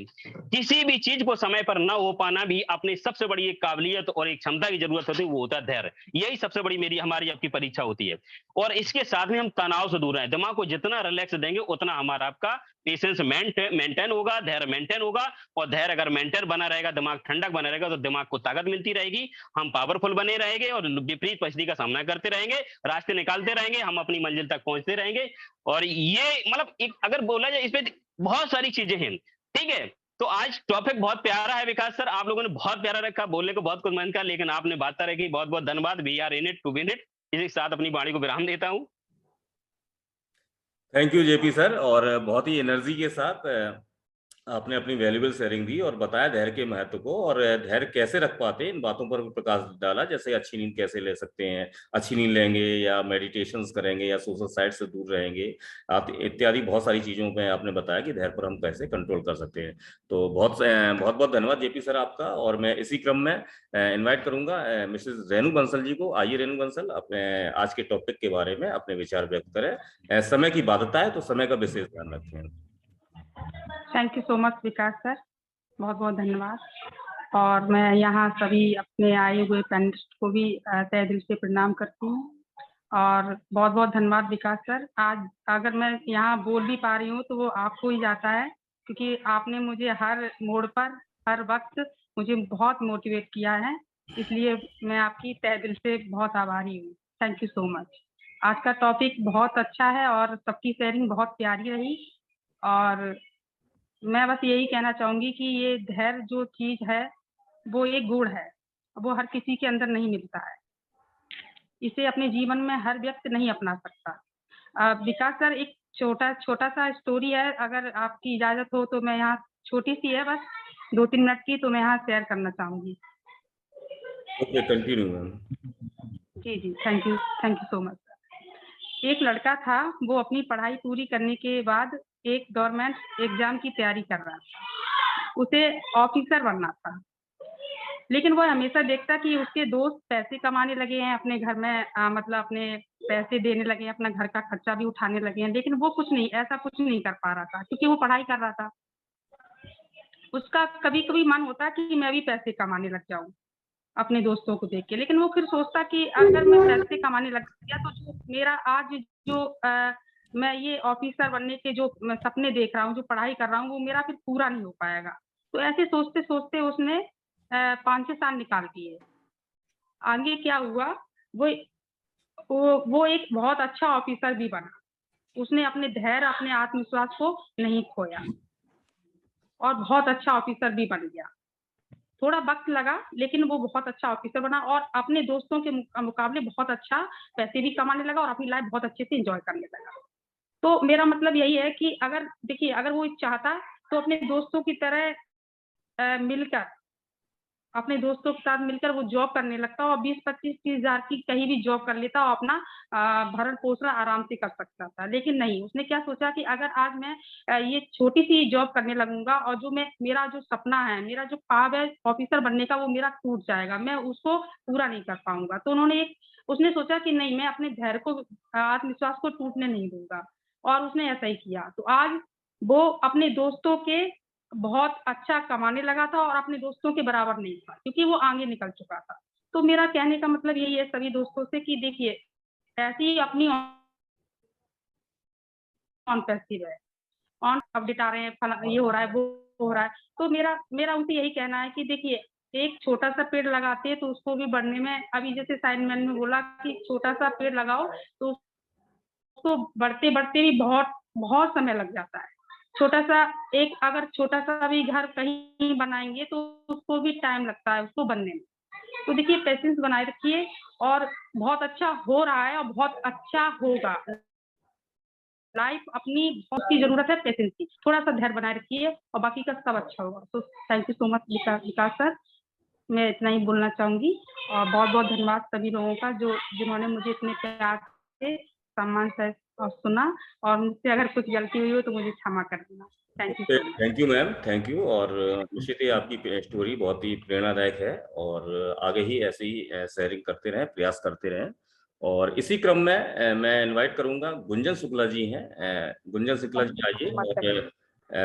किसी भी चीज को समय पर ना हो पाना भी अपनी सबसे बड़ी एक काबिलियत और एक क्षमता की जरूरत होती है, वो होता है धैर्य। यही सबसे बड़ी मेरी हमारी आपकी परीक्षा होती है। और इसके साथ में हम तनाव से दूर रहें। दिमाग को जितना रिलैक्स देंगे उतना हमारा आपका पेशेंस मेंटेन होगा, धैर्य मेंटेन होगा। और धैर्य अगर मेंटेन बना रहेगा, दिमाग ठंडक बना रहेगा, तो दिमाग को ताकत मिलती रहेगी, हम पावरफुल बने रहेंगे और विपरीत परिस्थिति का सामना करते रहेंगे, रास्ते निकालते रहेंगे, हम अपनी मंजिल तक पहुंचते रहेंगे। और ये मतलब एक अगर बोला जाए, इसमें बहुत सारी चीजें हैं। ठीक है, तो आज टॉपिक बहुत प्यारा है विकास सर, आप लोगों ने बहुत प्यारा रखा, बोलने को बहुत कुछ मन का, लेकिन आपने बात रखी। बहुत बहुत धन्यवाद। We are in it to win it. इसी के साथ अपनी वाणी को विराम देता हूँ। थैंक यू जेपी सर, और बहुत ही एनर्जी के साथ आपने अपनी वैल्यूबल शेयरिंग दी और बताया धैर्य के महत्व को, और धैर्य कैसे रख पाते हैं इन बातों पर प्रकाश डाला। जैसे अच्छी नींद कैसे ले सकते हैं, अच्छी नींद लेंगे या मेडिटेशंस करेंगे या सोशल साइट से दूर रहेंगे, आप इत्यादि बहुत सारी चीजों में आपने बताया कि धैर्य पर हम कैसे कंट्रोल कर सकते हैं। तो बहुत बहुत धन्यवाद जेपी सर आपका। और मैं इसी क्रम में इन्वाइट करूंगा मिसेस रेणु बंसल जी को। आइए रेणु बंसल, अपने आज के टॉपिक के बारे में अपने विचार व्यक्त करें। समय की बाध्यता है तो समय का विशेष ध्यान रखें। Thank you so much Vikas sir, बहुत बहुत धन्यवाद। और मैं यहाँ सभी अपने आए हुए पैनलिस्ट को भी तहे दिल से प्रणाम करती हूँ और बहुत बहुत धन्यवाद विकास सर। आज अगर मैं यहाँ बोल भी पा रही हूँ तो वो आपको ही जाता है, क्योंकि आपने मुझे हर मोड़ पर हर वक्त मुझे बहुत मोटिवेट किया है, इसलिए मैं आपकी तहे दिल से बहुत आभारी हूँ। Thank you so much. आज का टॉपिक बहुत अच्छा है और सबकी शेयरिंग बहुत प्यारी रही। और मैं बस यही कहना चाहूंगी कि ये धैर्य जो चीज है वो एक गुण है, वो हर किसी के अंदर नहीं मिलता है। इसे अपने जीवन में हर व्यक्ति नहीं अपना सकता। विकास सर, एक छोटा सा स्टोरी है, अगर आपकी इजाजत हो तो मैं यहाँ, छोटी सी है बस 2-3 मिनट की, तो मैं यहाँ शेयर करना चाहूंगी। Okay, continue ma'am. जी, thank you so much sir. एक लड़का था, वो अपनी पढ़ाई पूरी करने के बाद एक गवर्नमेंट एग्जाम की तैयारी कर रहा था। उसे ऑफिसर बनना था, लेकिन वो हमेशा देखता कि उसके दोस्त पैसे कमाने लगे हैं, अपने घर में मतलब अपने पैसे देने लगे हैं, अपना घर का खर्चा भी उठाने लगे हैं, लेकिन वो ऐसा कुछ नहीं कर पा रहा था, क्योंकि वो पढ़ाई कर रहा था। उसका कभी कभी मन होता कि मैं भी पैसे कमाने लग जाऊं अपने दोस्तों को देख के, लेकिन वो फिर सोचता कि अगर मैं पैसे कमाने लग गया तो जो मेरा आज मैं ये ऑफिसर बनने के जो सपने देख रहा हूँ, जो पढ़ाई कर रहा हूँ, वो मेरा फिर पूरा नहीं हो पाएगा। तो ऐसे सोचते सोचते उसने 5-6 साल निकाल दिए। आगे क्या हुआ, वो एक बहुत अच्छा ऑफिसर भी बना। उसने अपने धैर्य, अपने आत्मविश्वास को नहीं खोया और बहुत अच्छा ऑफिसर भी बन गया। थोड़ा वक्त लगा, लेकिन वो बहुत अच्छा ऑफिसर बना और अपने दोस्तों के मुकाबले बहुत अच्छा पैसे भी कमाने लगा और अपनी लाइफ बहुत अच्छे से एंजॉय करने लगा। तो मेरा मतलब यही है कि अगर देखिए, अगर वो चाहता तो अपने दोस्तों की तरह मिलकर, अपने दोस्तों के साथ मिलकर वो जॉब करने लगता और 20-25-30 हजार की कहीं भी जॉब कर लेता और अपना भरण पोषण आराम से कर सकता था। लेकिन नहीं, उसने क्या सोचा कि अगर आज मैं ये छोटी सी जॉब करने लगूंगा और जो मेरा जो सपना है, मेरा जो ख्वाब है ऑफिसर बनने का, वो मेरा टूट जाएगा, मैं उसको पूरा नहीं कर पाऊंगा। तो उसने सोचा कि नहीं, मैं अपने धैर्य को, आत्मविश्वास को टूटने नहीं दूंगा, और उसने ऐसा ही किया। तो आज वो अपने दोस्तों के बहुत अच्छा कमाने लगा था और अपने दोस्तों के बराबर नहीं था, क्योंकि वो आगे निकल चुका था। तो मेरा कहने का मतलब यही है सभी दोस्तों से कि देखिए, ऐसी अपनी ऑन पैसिव है, ऑन अपडेट आ रहे हैं, ये हो रहा है, वो हो रहा है। तो मेरा उनसे यही कहना है कि देखिए, एक छोटा सा पेड़ लगाते हैं तो उसको भी बढ़ने में, अभी जैसे साइनमैन ने बोला कि छोटा सा पेड़ लगाओ तो उसको बढ़ते बढ़ते भी बहुत समय लग जाता है। अगर छोटा सा भी घर कहीं बनाएंगे तो उसको भी टाइम लगता है उसको बनने में। तो देखिए, पेशेंस बनाए रखिए और बहुत अच्छा हो रहा है और बहुत अच्छा होगा। लाइफ अपनी बहुत की जरूरत है पेशेंस की, थोड़ा सा धैर्य बनाए रखिए और बाकी का सब अच्छा होगा। तो thank you so much Vikas sir, मैं इतना ही बोलना चाहूंगी और बहुत बहुत धन्यवाद सभी लोगों का जिन्होंने मुझे इतने प्यार से, सम्मान से और सुना, और मुझसे अगर कुछ गलती हुई हो तो मुझे क्षमा कर देना। Thank you ma'am, thank you. और निश्चित ही आपकी स्टोरी बहुत ही प्रेरणादायक है और आगे ही ऐसे ही शेयरिंग करते रहें, प्रयास करते रहें। और इसी क्रम में मैं इनवाइट करूंगा, गुंजन शुक्ला जी हैं। गुंजन शुक्ला जी आइए, और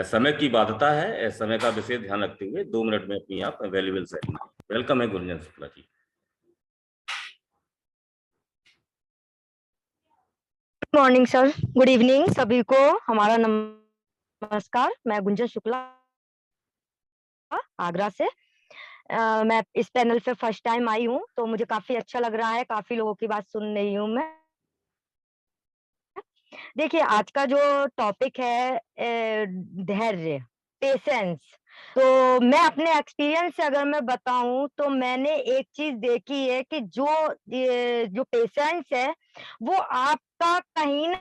समय की बाध्यता है, समय का विशेष ध्यान रखते हुए 2 मिनट में अपनी आप अवेलेबल शेयरिंग। वेलकम है Gunjan Shukla ji. Good morning sir, good evening सभी को, हमारा नमस्कार। मैं गुंजन शुक्ला आगरा से। मैं इस पैनल पे फर्स्ट टाइम आई हूँ, तो मुझे काफी अच्छा लग रहा है, काफी लोगों की बात सुन रही हूँ मैं। देखिए, आज का जो टॉपिक है धैर्य, पेशेंस, तो मैं अपने एक्सपीरियंस से अगर मैं बताऊं तो मैंने एक चीज देखी है कि जो पेशेंस है वो आपका कहीं ना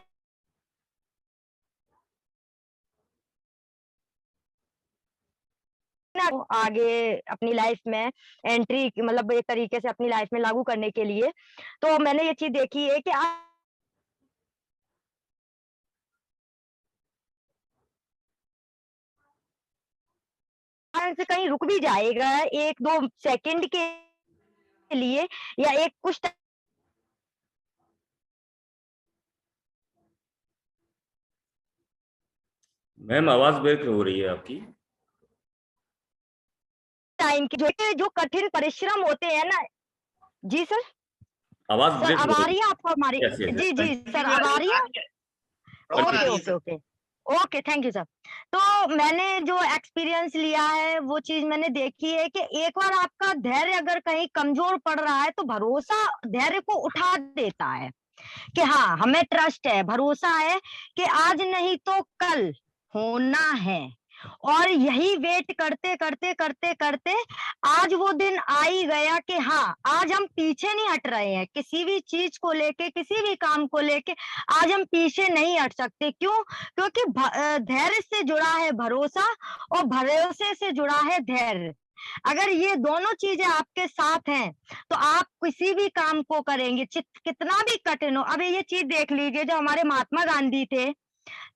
आगे अपनी लाइफ में एंट्री, मतलब एक तरीके से अपनी लाइफ में लागू करने के लिए, तो मैंने ये चीज देखी है कि आप से कहीं रुक भी जाएगा 1-2 सेकंड के लिए या एक कुछ मैम आवाज ब्रेक हो रही है आपकी। टाइम की जो कठिन परिश्रम होते हैं ना। जी सर, आवाज ब्रेक अब आ रही है आपको हमारी? yes, yes, जी जी सर, अब आ रही है। Okay, okay, thank you sir. तो मैंने जो एक्सपीरियंस लिया है वो चीज मैंने देखी है कि एक बार आपका धैर्य अगर कहीं कमजोर पड़ रहा है तो भरोसा धैर्य को उठा देता है कि हाँ, हमें ट्रस्ट है, भरोसा है कि आज नहीं तो कल होना है। और यही वेट करते करते करते करते आज वो दिन आ ही गया कि हाँ, आज हम पीछे नहीं हट रहे हैं किसी भी चीज को लेके, किसी भी काम को लेके आज हम पीछे नहीं हट सकते। क्यों? क्योंकि धैर्य से जुड़ा है भरोसा और भरोसे से जुड़ा है धैर्य। अगर ये दोनों चीजें आपके साथ हैं तो आप किसी भी काम को करेंगे, कितना भी कठिन हो। अभी ये चीज देख लीजिए, जो हमारे महात्मा गांधी थे,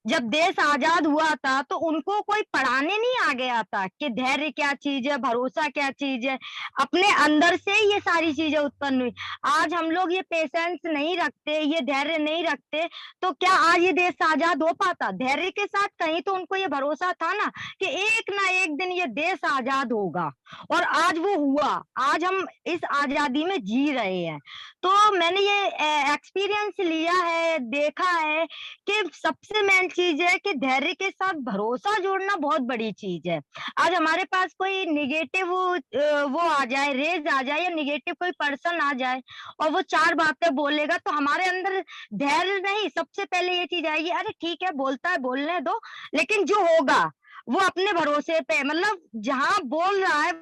जब देश आजाद हुआ था तो उनको कोई पढ़ाने नहीं आ गया था कि धैर्य क्या चीज है, भरोसा क्या चीज है। अपने अंदर से ही ये सारी चीजें उत्पन्न हुई। आज हम लोग ये पेशेंस नहीं रखते, ये धैर्य नहीं रखते, तो क्या आज ये देश आजाद हो पाता? धैर्य के साथ कहीं तो उनको ये भरोसा था ना कि एक ना एक दिन ये देश आजाद होगा, और आज वो हुआ। आज हम इस आजादी में जी रहे हैं। तो मैंने ये एक्सपीरियंस लिया है, देखा है कि सबसे मेन चीज है कि धैर्य के साथ भरोसा जोड़ना बहुत बड़ी चीज है। आज हमारे पास कोई निगेटिव वो आ जाए, रेज आ जाए, या निगेटिव कोई पर्सन आ जाए और वो 4 बातें बोलेगा, तो हमारे अंदर धैर्य नहीं, सबसे पहले ये चीज आएगी, अरे ठीक है बोलता है, बोलने दो, लेकिन जो होगा वो अपने भरोसे पे, मतलब जहां बोल रहा है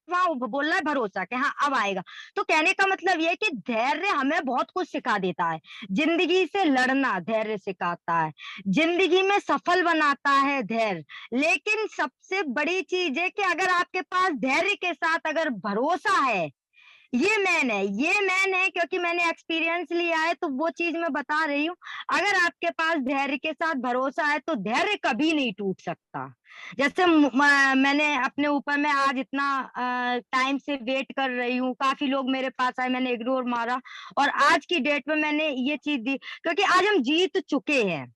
वहां बोल रहा है भरोसा कि हाँ अब आएगा। तो कहने का मतलब ये है कि धैर्य हमें बहुत कुछ सिखा देता है। जिंदगी से लड़ना धैर्य सिखाता है, जिंदगी में सफल बनाता है धैर्य। लेकिन सबसे बड़ी चीज है कि अगर आपके पास धैर्य के साथ अगर भरोसा है, ये मैन है, ये मैन है, क्योंकि मैंने एक्सपीरियंस लिया है तो वो चीज मैं बता रही हूँ। अगर आपके पास धैर्य के साथ भरोसा है तो धैर्य कभी नहीं टूट सकता। जैसे मैंने अपने ऊपर में आज इतना टाइम से वेट कर रही हूँ, काफी लोग मेरे पास आए, मैंने इग्नोर मारा, और आज की डेट में मैंने ये चीज दी, क्योंकि आज हम जीत चुके हैं,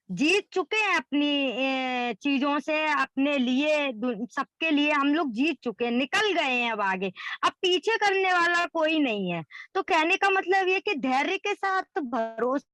जीत चुके हैं अपनी चीजों से, अपने लिए, सबके लिए हम लोग जीत चुके हैं, निकल गए हैं अब आगे। अब पीछे करने वाला कोई नहीं है। तो कहने का मतलब ये कि धैर्य के साथ भरोसा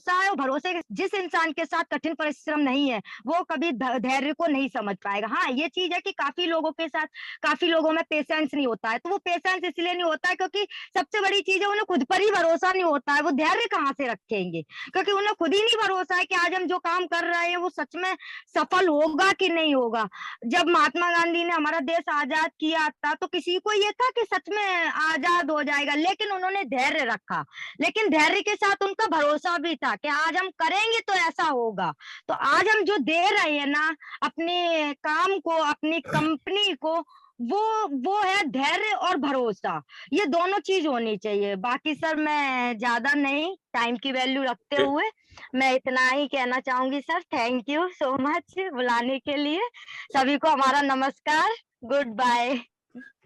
है, और भरोसे जिस इंसान के साथ कठिन परिश्रम नहीं है वो कभी धैर्य को नहीं समझ पाएगा। हाँ, ये चीज है कि काफी लोगों के साथ, काफी लोगों में पेशेंस नहीं होता है। तो वो पेशेंस इसलिए नहीं होता है क्योंकि सबसे बड़ी चीज है उन्हें खुद पर ही भरोसा नहीं होता है। वो धैर्य कहाँ से रखेंगे? क्योंकि उन्हें खुद ही नहीं भरोसा है कि आज हम जो काम कर रहे हैं वो सच में सफल होगा कि नहीं होगा। जब महात्मा गांधी ने हमारा देश आजाद किया था तो किसी को ये था कि सच में आजाद हो जाएगा, लेकिन उन्होंने धैर्य रखा। लेकिन धैर्य के साथ उनका भरोसा भी था कि आज हम करेंगे तो ऐसा होगा। तो आज हम जो दे रहे हैं ना अपने काम को, अपनी कंपनी को, वो है धैर्य और भरोसा। ये दोनों चीज होनी चाहिए। बाकी सर मैं ज्यादा नहीं, टाइम की वैल्यू रखते हुए मैं इतना ही कहना चाहूंगी sir. Thank you so much बुलाने के लिए। सभी को हमारा नमस्कार, goodbye.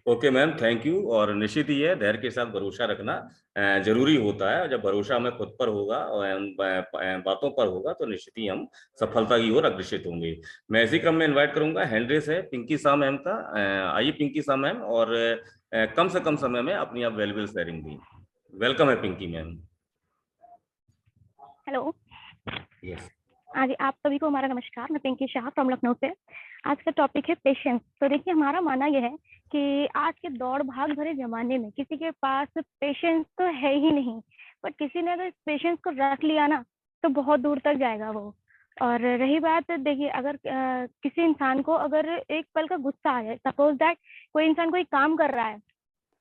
Okay ma'am, thank you. और निश्चित ही है, धैर्य के साथ भरोसा रखना जरूरी होता है। जब भरोसा हमें खुद पर होगा और बातों पर होगा तो निश्चित ही हम सफलता की ओर अग्रसर होंगे। मैं इसी क्रम में इनवाइट करूंगा, हैंड रेस है पिंकी शाह मैम का। आइए पिंकी शाह मैम, और कम से कम समय में अपनी आप वैल्यूएबल शेयरिंग दी। वेलकम है पिंकी मैम। हेलो। यस। आज आप सभी को हमारा नमस्कार। मैं पिंकी शाह फ्रॉम लखनऊ से। आज का टॉपिक है पेशेंस। तो देखिए, हमारा मानना यह है कि आज के दौड़ भाग भरे जमाने में किसी के पास पेशेंस तो है ही नहीं, बट किसी ने अगर पेशेंस को रख लिया ना तो बहुत दूर तक जाएगा वो। और रही बात, देखिए अगर किसी इंसान को अगर एक पल का गुस्सा आ जाए, सपोज दैट कोई इंसान कोई काम कर रहा है,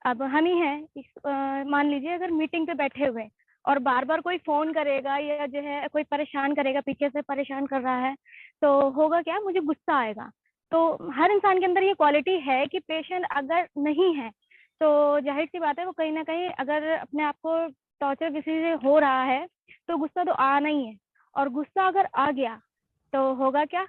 अब हम ही हैं, मान लीजिए अगर मीटिंग पे बैठे हुए और बार बार कोई फोन करेगा या जो है कोई परेशान करेगा, पीछे से परेशान कर रहा है, तो होगा क्या, मुझे गुस्सा आएगा। तो हर इंसान के अंदर ये क्वालिटी है कि पेशेंट अगर नहीं है तो जाहिर सी बात है वो कहीं ना कहीं अगर अपने आप को टॉर्चर किसी से हो रहा है तो गुस्सा तो आना ही है। और गुस्सा अगर आ गया तो होगा क्या,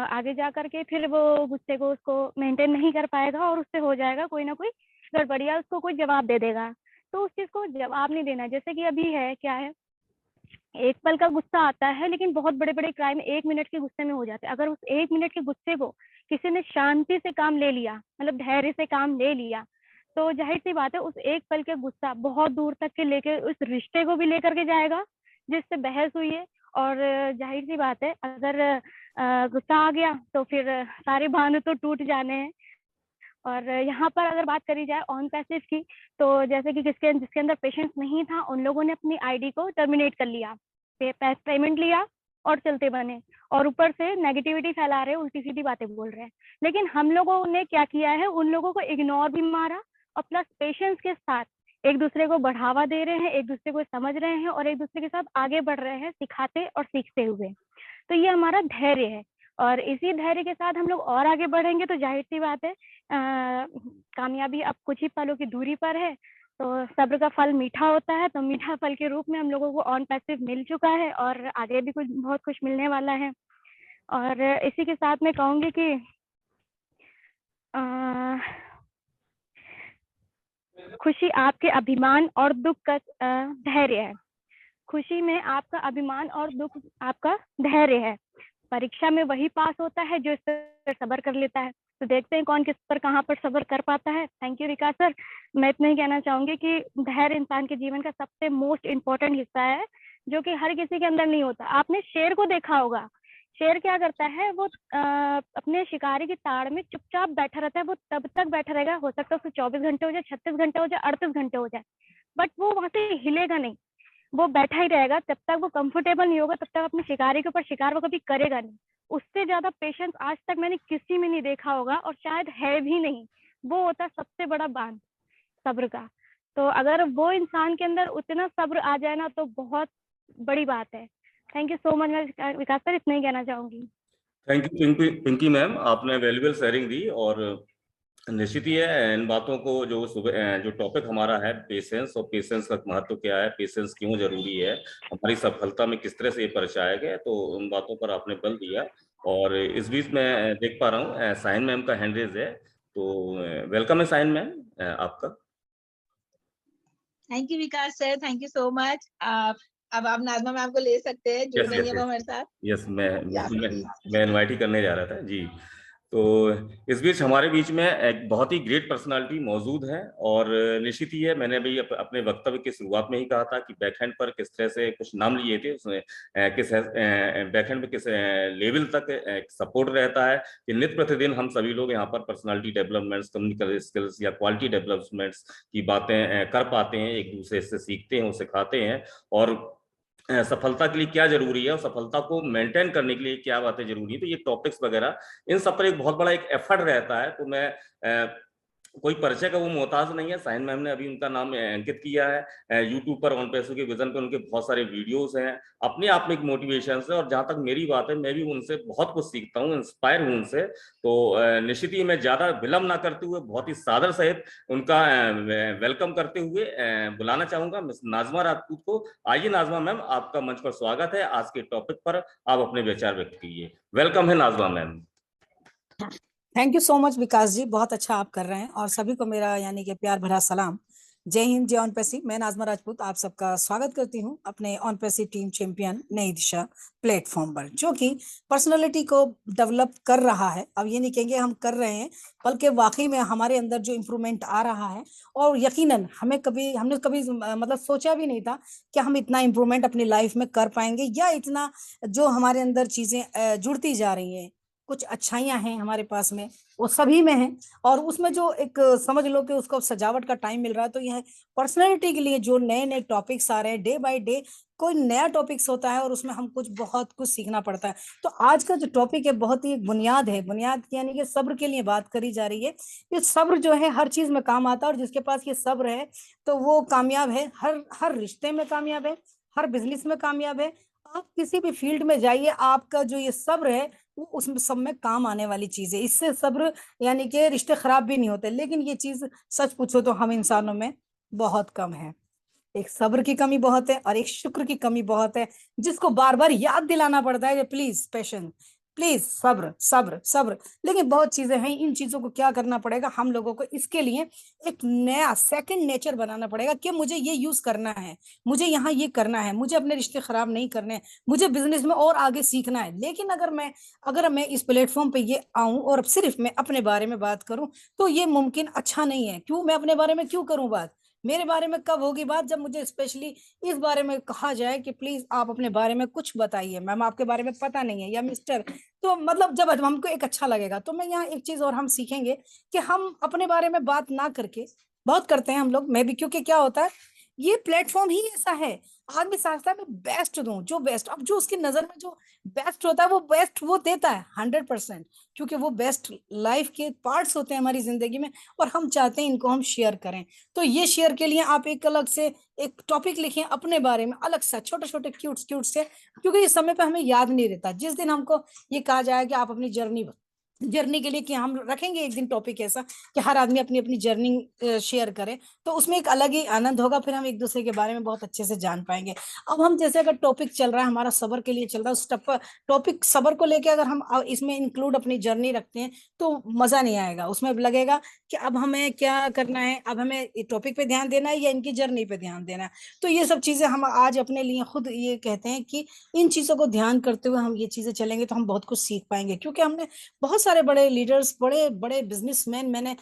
आगे जा करके फिर वो गुस्से को उसको मेंटेन नहीं कर पाएगा और उससे हो जाएगा कोई ना कोई गड़बड़िया, उसको कोई जवाब दे देगा। तो उस चीज को जवाब नहीं देना। जैसे कि अभी है क्या है, एक पल का गुस्सा आता है लेकिन बहुत बड़े बड़े क्राइम 1 मिनट के गुस्से में हो जाते हैं। अगर उस 1 मिनट के गुस्से को किसी ने शांति से काम ले लिया, मतलब धैर्य से काम ले लिया, तो जाहिर सी बात है उस एक पल के गुस्सा बहुत दूर तक के लेके उस रिश्ते को भी लेकर के जाएगा जिससे बहस हुई है। और जाहिर सी बात है अगर गुस्सा आ गया तो फिर सारे बांध तो टूट जाने हैं। और यहाँ पर अगर बात करी जाए ऑन पैसिव की, तो जैसे कि जिसके अंदर पेशेंस नहीं था उन लोगों ने अपनी आईडी को टर्मिनेट कर लिया, पेमेंट लिया और चलते बने, और ऊपर से नेगेटिविटी फैला रहे, उल्टी सीधी बातें बोल रहे हैं। लेकिन हम लोगों ने क्या किया है, उन लोगों को इग्नोर भी मारा और प्लस पेशेंस के साथ एक दूसरे को बढ़ावा दे रहे हैं, एक दूसरे को समझ रहे हैं और एक दूसरे के साथ आगे बढ़ रहे हैं, सिखाते और सीखते हुए। तो ये हमारा धैर्य है, और इसी धैर्य के साथ हम लोग और आगे बढ़ेंगे तो जाहिर सी बात है कामयाबी अब कुछ ही पलों की दूरी पर है। तो सब्र का फल मीठा होता है, तो मीठा फल के रूप में हम लोगों को ऑन पैसिव मिल चुका है और आगे भी कुछ बहुत कुछ मिलने वाला है। और इसी के साथ मैं कहूँगी कि खुशी आपके अभिमान और दुख का धैर्य है। खुशी में आपका अभिमान और दुख आपका धैर्य है। परीक्षा में वही पास होता है जो इस पर सब्र कर लेता है। तो देखते हैं कौन किस पर कहाँ पर सब्र कर पाता है। Thank you Vikas sir. मैं इतना ही कहना चाहूंगी कि धैर्य इंसान के जीवन का सबसे मोस्ट इम्पोर्टेंट हिस्सा है, जो कि हर किसी के अंदर नहीं होता। आपने शेर को देखा होगा, शेर क्या करता है, वो अपने शिकारी की ताड़ में चुपचाप बैठा रहता है। वो तब तक बैठा रहेगा, हो सकता है उसको 24 घंटे हो जाए, 36 घंटे हो जाए, 38 घंटे हो जाए, बट वो वहां से हिलेगा नहीं, वो बैठा ही रहेगा। जब तक वो कंफर्टेबल नहीं होगा तब तक अपने शिकारी के ऊपर शिकार वो कभी करेगा नहीं। उससे ज्यादा पेशेंस आज तक मैंने किसी में नहीं देखा होगा, और शायद है भी नहीं। वो होता है सबसे बड़ा बांध सब्र का। तो अगर वो इंसान के अंदर उतना सब्र आ जाए ना तो बहुत बड़ी बात है। Thank you so much. मैं विकास सर इतना ही कहना चाहूंगी। थैंक यू पिंकी मैम, आपने वैल्यूएबल शेयरिंग दी। और निश्चित ही है इन बातों को, जो टॉपिक हमारा है पेशेंस, और पेशेंस का महत्व क्या है, पेशेंस क्यों जरूरी है, हमारी सफलता में किस तरह से ये परिचायक है, तो उन बातों पर आपने बल दिया। और इस बीच मैं देख पा रहा हूँ साइन मैम का हैंड रेज है, तो वेलकम है साइन मैम आपका। Thank you Vikas sir, thank you so much. अब आप नाज़मा मैम को ले सकते हैं, जुड़ गई है वो हमारे साथ। यस, मैं इनवाइट ही करने जा रहा था जी। तो इस बीच हमारे बीच में एक बहुत ही ग्रेट पर्सनालिटी मौजूद है, और निश्चित ही है, मैंने अभी अपने वक्तव्य की शुरुआत में ही कहा था कि बैकहैंड पर किस तरह से कुछ नाम लिए थे, उसमें किस बैकहैंड में किस लेवल तक सपोर्ट रहता है कि नित्य प्रतिदिन हम सभी लोग यहाँ पर पर्सनालिटी डेवलपमेंट्स, कम्युनिकेशन स्किल्स या क्वालिटी डेवलपमेंट्स की बातें कर पाते हैं, एक दूसरे से सीखते हैं, सिखाते हैं, और सफलता के लिए क्या जरूरी है और सफलता को मेंटेन करने के लिए क्या बातें जरूरी है। तो ये टॉपिक्स वगैरह इन सब पर एक बहुत बड़ा एक एफर्ट रहता है। तो मैं कोई परिचय का वो मोहताज नहीं है। साइन मैम ने अभी उनका नाम अंकित किया है यूट्यूब पर, ऑन पैसों के विजन पर उनके बहुत सारे वीडियोस हैं, अपने आप में एक मोटिवेशन है। और जहां तक मेरी बात है, मैं भी उनसे बहुत कुछ सीखता हूँ, इंस्पायर हूँ उनसे। तो निश्चित ही मैं ज्यादा विलंब ना करते हुए बहुत ही सादर सहित उनका वेलकम करते हुए बुलाना चाहूंगा मिस नाज़मा राजपूत को। आइए नाज़मा मैम, आपका मंच पर स्वागत है। आज के टॉपिक पर आप अपने विचार व्यक्त कीजिए। वेलकम है Nazma ma'am. Thank you so much Vikas ji, बहुत अच्छा आप कर रहे हैं। और सभी को मेरा यानी कि प्यार भरा सलाम। जय हिंद, जय ऑन पैसी। मैं नाज़मा राजपूत आप सबका स्वागत करती हूं अपने ऑन पैसी टीम चैंपियन नई दिशा प्लेटफॉर्म पर, जो कि पर्सनालिटी को डेवलप कर रहा है। अब ये नहीं कहेंगे हम कर रहे हैं, बल्कि वाकई में हमारे अंदर जो इम्प्रूवमेंट आ रहा है, और यकीनन हमने कभी मतलब सोचा भी नहीं था कि हम इतना इम्प्रूवमेंट अपनी लाइफ में कर पाएंगे, या इतना जो हमारे अंदर चीजें जुड़ती जा रही हैं, कुछ अच्छाइयां हैं हमारे पास में, वो सभी में है। और उसमें जो एक समझ लो कि उसको सजावट का टाइम मिल रहा है। तो यह पर्सनैलिटी के लिए जो नए नए टॉपिक्स आ रहे हैं, डे बाय डे कोई नया टॉपिक्स होता है और उसमें हम बहुत कुछ सीखना पड़ता है। तो आज का जो टॉपिक है बहुत ही बुनियाद है, बुनियाद यानी कि सब्र के लिए बात करी जा रही है। ये सब्र जो है हर चीज में काम आता है, और जिसके पास ये सब्र है तो वो कामयाब है, हर रिश्ते में कामयाब है, हर बिजनेस में कामयाब है। आप किसी भी फील्ड में जाइए, आपका जो ये सब्र है वो उसमें सब में काम आने वाली चीज है। इससे सब्र यानी कि रिश्ते खराब भी नहीं होते। लेकिन ये चीज सच पूछो तो हम इंसानों में बहुत कम है। एक सब्र की कमी बहुत है और एक शुक्र की कमी बहुत है, जिसको बार बार याद दिलाना पड़ता है कि प्लीज पेशेंस, प्लीज सब्र सब्र सब्र। लेकिन बहुत चीजें हैं, इन चीजों को क्या करना पड़ेगा हम लोगों को, इसके लिए एक नया सेकंड नेचर बनाना पड़ेगा कि मुझे ये यूज करना है, मुझे यहाँ ये करना है, मुझे अपने रिश्ते खराब नहीं करने हैं, मुझे बिजनेस में और आगे सीखना है। लेकिन अगर मैं इस प्लेटफॉर्म पे ये आऊं और सिर्फ मैं अपने बारे में बात करूं तो ये मुमकिन अच्छा नहीं है। क्यों मैं अपने बारे में क्यों करूं बात? मेरे बारे में कब होगी बात, जब मुझे स्पेशली इस बारे में कहा जाए कि प्लीज आप अपने बारे में कुछ बताइए, मैम आपके बारे में पता नहीं है, या मिस्टर, तो मतलब जब हमको एक अच्छा लगेगा। तो मैं यहाँ एक चीज और हम सीखेंगे कि हम अपने बारे में बात ना करके, बहुत करते हैं हम लोग, मैं भी, क्योंकि क्या होता है ये प्लेटफॉर्म ही ऐसा है, आदमी सोचता है मैं बेस्ट दूं, जो बेस्ट, अब जो उसकी नजर में जो बेस्ट होता है वो बेस्ट वो देता है 100%, क्योंकि वो बेस्ट लाइफ के पार्ट्स होते हैं हमारी जिंदगी में, और हम चाहते हैं इनको हम शेयर करें। तो ये शेयर के लिए आप एक अलग से एक टॉपिक लिखें अपने बारे में, अलग सा छोटे छोटे क्यूट क्यूट से, क्योंकि इस समय पे हमें याद नहीं रहता। जिस दिन हमको ये कहा जाए कि आप अपनी जर्नी के लिए, कि हम रखेंगे एक दिन टॉपिक ऐसा कि हर आदमी अपनी अपनी जर्नी शेयर करे, तो उसमें एक अलग ही आनंद होगा, फिर हम एक दूसरे के बारे में बहुत अच्छे से जान पाएंगे। अब हम जैसे अगर टॉपिक चल रहा है हमारा सबर के लिए चल रहा है, उस टॉपिक सबर को लेके अगर हम इसमें इंक्लूड अपनी जर्नी रखते हैं तो मजा नहीं आएगा, उसमें लगेगा कि अब हमें क्या करना है, अब हमें टॉपिक पे ध्यान देना है या इनकी जर्नी पे ध्यान देना है। तो ये सब चीजें हम आज अपने लिए खुद ये कहते हैं कि इन चीजों को ध्यान करते हुए हम ये चीजें चलेंगे तो हम बहुत कुछ सीख पाएंगे, क्योंकि हमने बहुत सारे बड़े लीडर्स, बड़े बड़े बिजनेसमैन, मैंने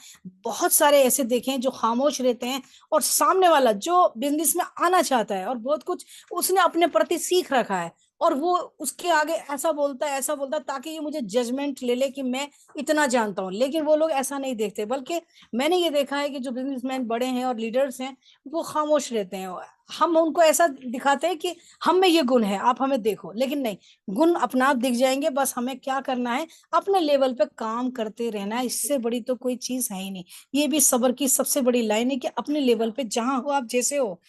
बहुत सारे ऐसे देखे हैं जो खामोश रहते हैं, और सामने वाला जो बिजनेस में आना चाहता है और बहुत कुछ उसने अपने प्रति सीख रखा है, और वो उसके आगे ऐसा बोलता है ताकि ये मुझे जजमेंट ले ले कि मैं इतना जानता हूँ, लेकिन वो लोग ऐसा नहीं देखते। बल्कि मैंने ये देखा है कि जो बिजनेसमैन बड़े हैं और लीडर्स हैं वो खामोश रहते हैं, हम उनको ऐसा दिखाते हैं कि हम में ये गुण है आप हमें देखो, लेकिन नहीं, गुण अपना आप दिख जाएंगे, बस हमें क्या करना है अपने लेवल पे काम करते रहना है, इससे बड़ी तो कोई चीज है ही नहीं। ये भी सबर की सबसे बड़ी लाइन है कि अपने लेवल पे जहां हो, आप जैसे हो,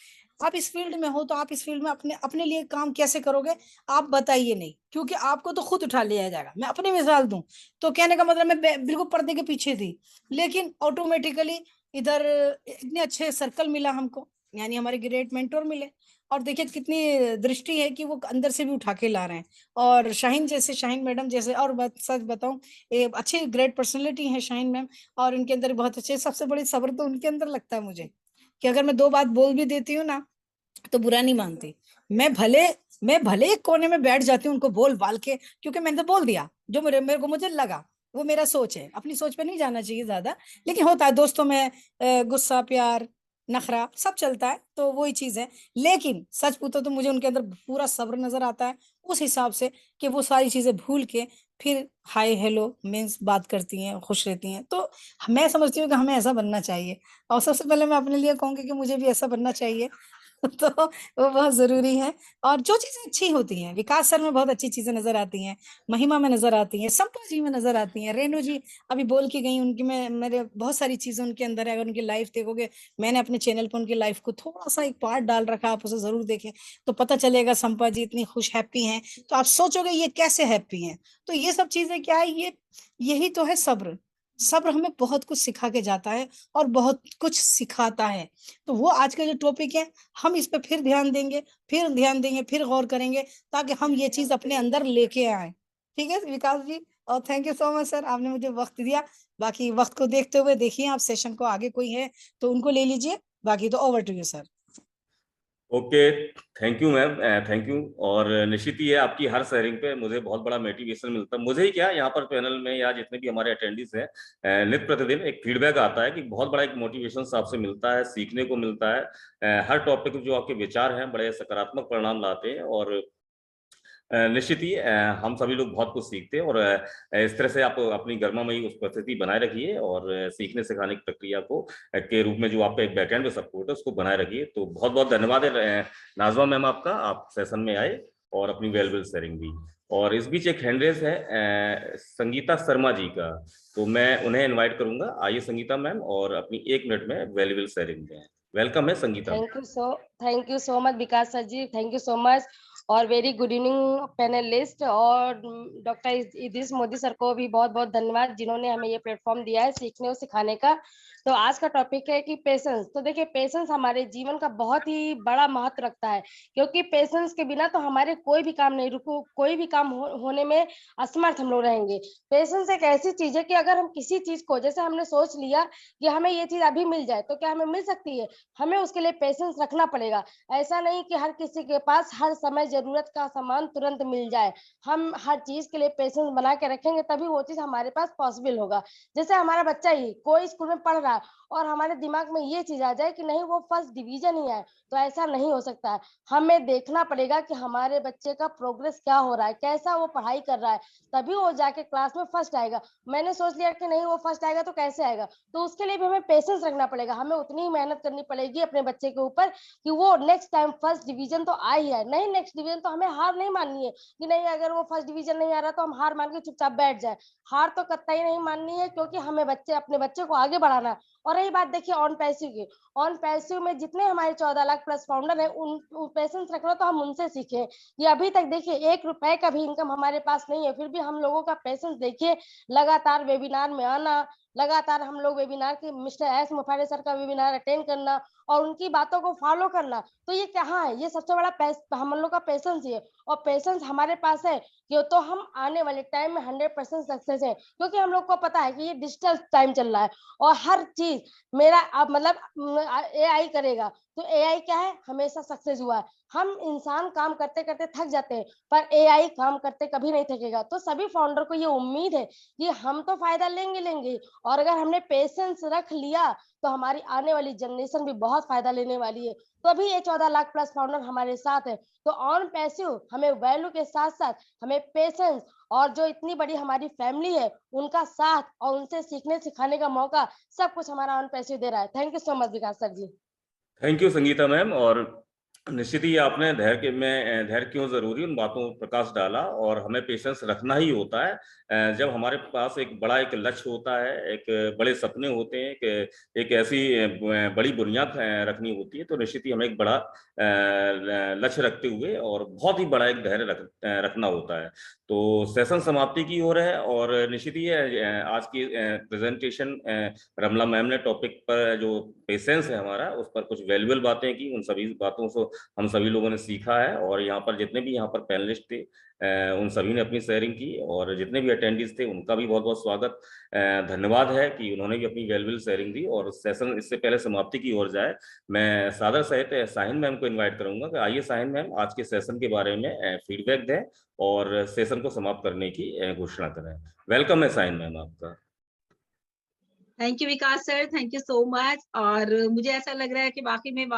आप इस फील्ड में हो तो आप इस फील्ड में अपने अपने लिए काम कैसे करोगे आप बताइए नहीं, क्योंकि आपको तो खुद उठा लिया जाएगा। मैं अपनी मिसाल दूं तो कहने का मतलब मैं बिल्कुल पर्दे के पीछे थी, लेकिन ऑटोमेटिकली इधर इतने अच्छे सर्कल मिला हमको, यानी हमारे ग्रेट मेंटोर मिले, और देखिए कितनी दृष्टि है कि वो अंदर से भी उठा के ला रहे हैं। और शाहीन मैडम जैसे, और सच बताऊं अच्छी ग्रेट पर्सनैलिटी है शाहीन मैम, और इनके अंदर बहुत अच्छे, सबसे बड़ी सब्र तो उनके अंदर लगता है मुझे, कि अगर मैं दो बात बोल भी देती हूँ ना तो बुरा नहीं मानती, मैं भले एक कोने में बैठ जाती हूँ उनको बोल बाल के, क्योंकि मैंने तो बोल दिया जो मेरे को मुझे लगा, वो मेरा सोच है, अपनी सोच पे नहीं जाना चाहिए ज्यादा, लेकिन होता है दोस्तों में गुस्सा प्यार नखरा सब चलता है, तो वही चीज है। लेकिन सच पूछो तो मुझे उनके अंदर पूरा सब्र नजर आता है, उस हिसाब से कि वो सारी चीजें भूल के फिर हाय हेलो मीन्स बात करती हैं, खुश रहती हैं। तो मैं समझती हूँ कि हमें ऐसा बनना चाहिए, और सबसे पहले मैं अपने लिए कहूंगी कि मुझे भी ऐसा बनना चाहिए। तो वो बहुत जरूरी है। और जो चीजें अच्छी होती हैं, विकास सर में बहुत अच्छी चीजें नजर आती हैं, महिमा में नजर आती हैं, संपा जी में नजर आती हैं, रेणु जी अभी बोल के गई, उनकी में मेरे बहुत सारी चीजें उनके अंदर है। अगर उनकी लाइफ देखोगे, मैंने अपने चैनल पर उनकी लाइफ को थोड़ा सा एक पार्ट डाल रखा, आप उसे जरूर देखें तो पता चलेगा संपा जी इतनी खुश हैप्पी हैं, तो आप सोचोगे ये कैसे हैप्पी हैं। तो ये सब चीजें क्या है, यही तो है सब्र। सब्र हमें बहुत कुछ सिखा के जाता है और बहुत कुछ सिखाता है। तो वो आज का जो टॉपिक है, हम इस पे फिर ध्यान देंगे, फिर गौर करेंगे, ताकि हम ये चीज अपने अंदर लेके आए। ठीक है विकास जी, और thank you so much sir, आपने मुझे वक्त दिया। बाकी वक्त को देखते हुए देखिए आप सेशन को, आगे कोई है तो उनको ले लीजिए, बाकी तो over to you sir. Okay, thank you ma'am, thank you. और निश्चित ही है आपकी हर शेयरिंग पे मुझे बहुत बड़ा मोटिवेशन मिलता है। मुझे ही क्या, यहाँ पर पैनल में या जितने भी हमारे अटेंडीज हैं, नित्य प्रतिदिन एक फीडबैक आता है कि बहुत बड़ा एक मोटिवेशन आपसे मिलता है, सीखने को मिलता है। हर टॉपिक जो आपके विचार हैं बड़े सकारात्मक परिणाम लाते हैं, और निश्चित ही हम सभी लोग बहुत कुछ सीखते हैं। और इस तरह से आप अपनी गर्मामयी उस परिस्थिति बनाए रखिए, और सीखने सिखाने की प्रक्रिया को के रूप में जो आपका एक बैकएंड में सपोर्ट है उसको बनाए रखिए। तो बहुत बहुत धन्यवाद है नाजमा मैम आपका, आप सेशन में आए और अपनी वैल्यूएबल शेयरिंग दी। और इस बीच एक हैंड रेज है संगीता शर्मा जी का, तो मैं उन्हें इन्वाइट करूंगा। आइए संगीता मैम, और अपनी 1 मिनट में वैल्यूएबल शेयरिंग दें। वेलकम है Sangeeta. Thank you so much Vikas sir ji, thank you so much, और वेरी गुड इवनिंग पैनलिस्ट, और डॉक्टर इदरीस मोदी सर को भी बहुत बहुत धन्यवाद जिन्होंने हमें ये प्लेटफॉर्म दिया है सीखने और सिखाने का। तो आज का टॉपिक है कि पेशेंस। तो देखिए, पेशेंस हमारे जीवन का बहुत ही बड़ा महत्व रखता है, क्योंकि पेशेंस के बिना तो हमारे कोई भी काम नहीं रुको, कोई भी काम होने में असमर्थ हम लोग रहेंगे। पेशेंस एक ऐसी चीज है कि अगर हम किसी चीज को, जैसे हमने सोच लिया कि हमें ये चीज अभी मिल जाए, तो क्या हमें मिल सकती है? हमें उसके लिए पेशेंस रखना पड़ेगा। ऐसा नहीं कि हर किसी के पास हर समय जरूरत का सामान तुरंत मिल जाए। हम हर चीज के लिए पेशेंस बना के रखेंगे, तभी वो चीज हमारे पास पॉसिबल होगा। जैसे हमारा बच्चा ही कोई स्कूल में पढ़ रहा है और हमारे दिमाग में ये चीज आ जाए कि नहीं वो फर्स्ट डिवीजन ही आए, तो ऐसा नहीं हो सकता है। हमें देखना पड़ेगा कि हमारे बच्चे का प्रोग्रेस क्या हो रहा है, कैसा वो पढ़ाई कर रहा है, तभी वो जाके क्लास में फर्स्ट आएगा। मैंने सोच लिया कि नहीं वो फर्स्ट आएगा तो कैसे आएगा, तो उसके लिए भी हमें पेशेंस रखना पड़ेगा, हमें उतनी ही मेहनत करनी पड़ेगी अपने बच्चे के ऊपर कि वो नेक्स्ट टाइम फर्स्ट डिवीजन तो आ ही है। नहीं नेक्स्ट डिवीजन तो हमें हार नहीं माननी है कि नहीं अगर वो फर्स्ट डिवीजन नहीं आ रहा तो हम हार मान के चुपचाप बैठ जाए। हार तो कतई नहीं माननी है, क्योंकि हमें अपने बच्चे को आगे बढ़ाना है। और रही बात देखिए ऑन पैसिव की, ऑन पैसिव में जितने हमारे 14 लाख प्लस फाउंडर है उन पेशेंस रखना तो हम उनसे सीखे। ये अभी तक देखिए 1 रुपए का भी इनकम हमारे पास नहीं है, फिर भी हम लोगों का पेशेंस देखिए, लगातार वेबिनार में आना, लगातार हम लोग वेबिनार के मिस्टर एस मुफारे सर का वेबिनार अटेंड करना और उनकी बातों को फॉलो करना, तो ये कहाँ है, ये सबसे बड़ा हम लोग का पेशेंस ही है। और पेशेंस हमारे पास है कि तो हम आने वाले टाइम में 100% सक्सेस है, क्योंकि हम लोग को पता है कि ये डिजिटल टाइम चल रहा है और हर चीज मेरा अब मतलब AI करेगा, तो AI क्या है, हमेशा सक्सेस हुआ है। हम इंसान काम करते करते थक जाते हैं, पर AI काम करते कभी नहीं थकेगा। तो सभी फाउंडर को ये उम्मीद है कि हम तो फायदा लेंगे, और अगर हमने पेशेंस रख लिया तो हमारी आने वाली जनरेशन भी बहुत फायदा लेने वाली है। तो अभी ये 14 लाख प्लस फाउंडर हमारे साथ है। तो ऑन पैसिव हमें वैल्यू के साथ साथ हमें पेशेंस और जो इतनी बड़ी हमारी फैमिली है उनका साथ और उनसे सीखने सिखाने का मौका सब कुछ हमारा ऑन पैसिव दे रहा है। Thank you so much Vikas sir ji. Thank you Sangeeta ma'am. और निश्चित ही आपने धैर्य क्यों जरूरी उन बातों पर प्रकाश डाला, और हमें पेशेंस रखना ही होता है जब हमारे पास एक लक्ष्य होता है, एक बड़े सपने होते हैं, एक ऐसी बड़ी बुनियाद रखनी होती है, तो निश्चित ही हमें एक बड़ा लक्ष्य रखते हुए और बहुत ही बड़ा एक धैर्य रखना होता है। तो सेशन समाप्ति की ओर है, और निश्चित ही आज की प्रेजेंटेशन रमला मैम ने टॉपिक पर जो पेशेंस है हमारा, उस पर कुछ वैल्यूएबल बातें की, उन सभी बातों से हम सभी लोगों ने सीखा है। और यहाँ पर जितने भी यहाँ पर पैनलिस्ट थे उन सभी ने अपनी शेयरिंग की, और जितने भी अटेंडीज थे उनका भी बहुत बहुत स्वागत, धन्यवाद है कि उन्होंने भी अपनी वैल्यूएबल शेयरिंग दी। और सेशन इससे पहले समाप्ति की ओर जाए, मैं सादर सहित साहिन मैम को इन्वाइट करूंगा कि आइए साहिन मैम आज के सेशन के बारे में फीडबैक दें और सेशन को समाप्त करने की घोषणा करें। वेलकम है साहिन मैम आपका। Thank you Vikas sir, thank you so much. और मुझे ऐसा लग रहा है कि वाकई में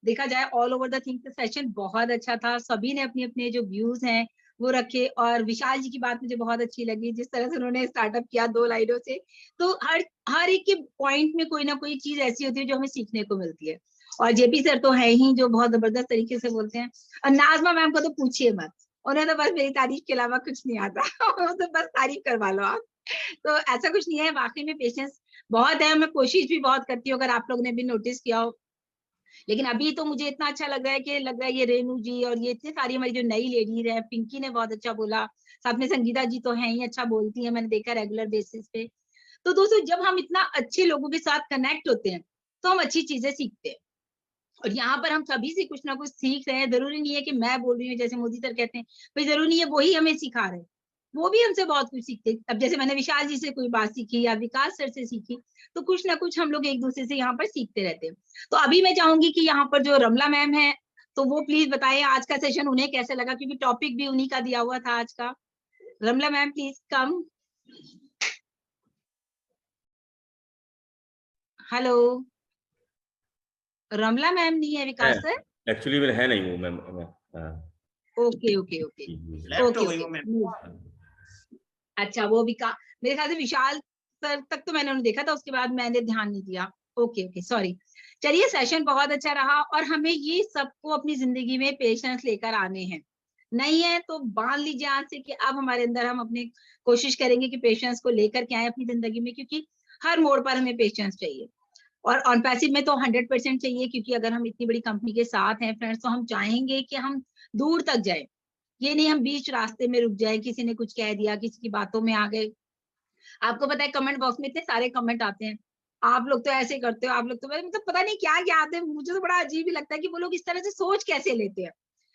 देखा जाए all over the thing session बहुत अच्छा था। सभी ने अपने अपने जो व्यूज हैं वो रखे, और विशाल जी की बात मुझे बहुत अच्छी लगी, जिस तरह से उन्होंने स्टार्टअप किया 2 लाइनों से। तो हर एक के पॉइंट में कोई ना कोई चीज ऐसी होती है जो हमें सीखने को मिलती है। और जेपी सर तो है ही जो बहुत जबरदस्त तरीके से बोलते हैं। और नाजमा मैम को तो पूछिए मत, उन्हें तो बस मेरी तारीफ के अलावा कुछ नहीं आता तो बस तारीफ करवा लो आप। तो ऐसा कुछ नहीं है, वाकई में पेशेंस बहुत है। मैं कोशिश भी बहुत करती हूँ, अगर आप लोग ने भी नोटिस किया हो। लेकिन अभी तो मुझे इतना अच्छा लग रहा है ये रेनू जी और ये इतनी सारी हमारी जो नई लेडीज है, पिंकी ने बहुत अच्छा बोला, साथ में संगीता जी तो हैं ही, अच्छा बोलती है, मैंने देखा रेगुलर बेसिस पे। तो दोस्तों जब हम इतना अच्छे लोगों के साथ कनेक्ट होते हैं तो हम अच्छी चीजें सीखते हैं। और यहाँ पर हम सभी से कुछ ना कुछ सीख रहे हैं। जरूरी नहीं है कि मैं बोल रही हूँ, जैसे मोदी सर कहते हैं, भाई जरूरी नहीं है वही हमें सिखा रहे हैं, वो भी हमसे बहुत कुछ सीखते। अब जैसे मैंने विशाल जी से कोई बात सीखी या विकास सर से सीखी, तो कुछ ना कुछ हम लोग एक दूसरे से यहाँ पर सीखते रहते हैं। तो अभी मैं चाहूंगी कि यहाँ पर जो रमला मैम है, तो वो प्लीज बताएं आज का सेशन उन्हें कैसे लगा, क्योंकि टॉपिक भी उन्हीं का दिया हुआ था आज का। Ramla ma'am please come. Hello, Ramla ma'am नहीं है विकास सर? एक्चुअली मेरे है नहीं वो ma'am. Okay okay okay okay. अच्छा, वो मेरे ख्याल से विशाल सर तक तो मैंने उन्हें देखा था, उसके बाद मैंने ध्यान नहीं दिया। Okay okay, sorry. चलिए, सेशन बहुत अच्छा रहा, और हमें ये सबको अपनी जिंदगी में पेशेंस लेकर आने हैं। नहीं है तो बांध लीजिए आज से कि अब हमारे अंदर हम अपने कोशिश करेंगे कि पेशेंस को लेकर के आए अपनी जिंदगी में, क्योंकि हर मोड़ पर हमें पेशेंस चाहिए। और ऑन पैसिव में तो 100% चाहिए, क्योंकि अगर हम इतनी बड़ी कंपनी के साथ हैं फ्रेंड्स, तो हम चाहेंगे कि हम दूर तक जाए। ये नहीं हम बीच रास्ते में रुक जाए, किसी ने कुछ कह दिया, किसी की बातों में आ गए। आपको पता है कमेंट बॉक्स में इतने सारे कमेंट आते हैं, आप लोग तो ऐसे करते हो, आप लोग तो मतलब पता नहीं क्या क्या आते हैं। मुझे तो बड़ा अजीब ही लगता है कि वो लोग इस तरह से सोच कैसे लेते हैं।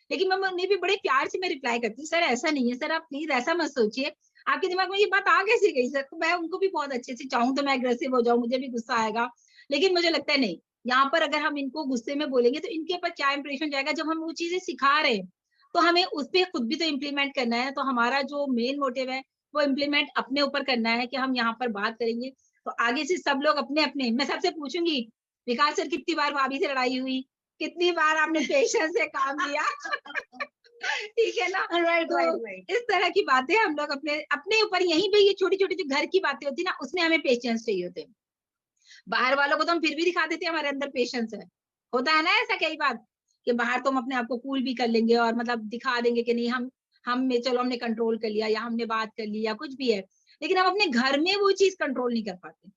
लेकिन मैं उन्हें भी बड़े प्यार से मैं रिप्लाई करती हूँ, सर ऐसा नहीं है, सर आप प्लीज ऐसा मत सोचिए, आपके दिमाग में ये बात आ कैसे गई सर। तो मैं उनको भी बहुत अच्छे से चाहूँ तो मैं एग्रेसिव हो जाऊँ, मुझे भी गुस्सा आएगा, लेकिन मुझे लगता है नहीं, यहाँ पर अगर हम इनको गुस्से में बोलेंगे तो इनके ऊपर क्या इंप्रेशन जाएगा। जब हम वो चीजें सिखा रहे हैं तो हमें उस पर खुद भी तो इम्प्लीमेंट करना है। तो हमारा जो मेन मोटिव है वो इम्प्लीमेंट अपने ऊपर करना है, कि हम यहाँ पर बात करेंगे तो आगे से सब लोग अपने अपने, मैं सबसे पूछूंगी विकास सर कितनी बार भाभी से लड़ाई हुई, कितनी बार आपने पेशेंस से काम लिया ठीक है ना। तो इस तरह की बातें हम लोग अपने अपने ऊपर, यहीं पे ये छोटी छोटी जो घर की बातें होती है ना, उसमें हमें पेशेंस चाहिए होते हैं। बाहर वालों को तो हम फिर भी दिखा देते हैं हमारे अंदर पेशेंस है, होता है ना ऐसा कई बार कि बाहर तो हम अपने आप को कूल भी कर लेंगे और मतलब दिखा देंगे कि नहीं हम में चलो हमने कंट्रोल कर लिया या हमने बात कर ली या कुछ भी है, लेकिन हम अपने घर में वो चीज कंट्रोल नहीं कर पाते।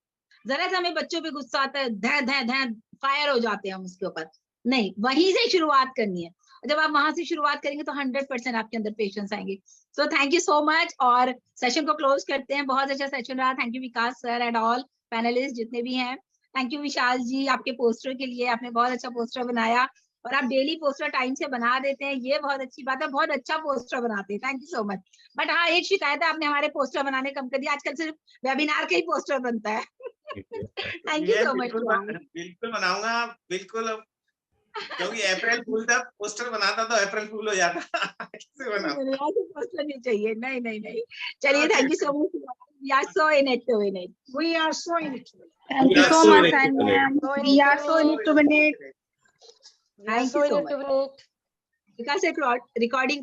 जरा सा हमें बच्चों पे गुस्सा आता है, ध ध ध फायर हो जाते हैं हम उसके ऊपर। नहीं, वहीं से शुरुआत करनी है। जब आप वहां से शुरुआत करेंगे तो 100% आपके अंदर पेशेंस आएंगे। सो थैंक यू सो मच, और सेशन को क्लोज करते हैं। बहुत अच्छा सेशन रहा। Thank you Vikas sir and all panelist जितने भी हैं। थैंक यू विशाल जी आपके पोस्टर के लिए, आपने बहुत अच्छा पोस्टर बनाया और आप डेली पोस्टर टाइम से बना देते हैं, ये बहुत अच्छी बात है, बहुत अच्छा पोस्टर बनाते हैं। Thank you so much. But हाँ, एक शिकायत है, आपने हमारे पोस्टर बनाने कम कर दिया, आजकल सिर्फ वेबिनार का ही पोस्टर बनता है थैंक यू सो मच। बिल्कुल बनाऊंगा, बिल्कुल, क्योंकि अप्रैल फूल था, पोस्टर बनाता तो अप्रैल फूल हो जाता कैसे बनाऊं? पोस्टर नहीं चाहिए, नहीं नहीं नहीं। चलिए, thank you so much. We are so in it to win it. We are so in it. Thank you so much, ma'am. We are so in it to win it. Thank you so much. Because recording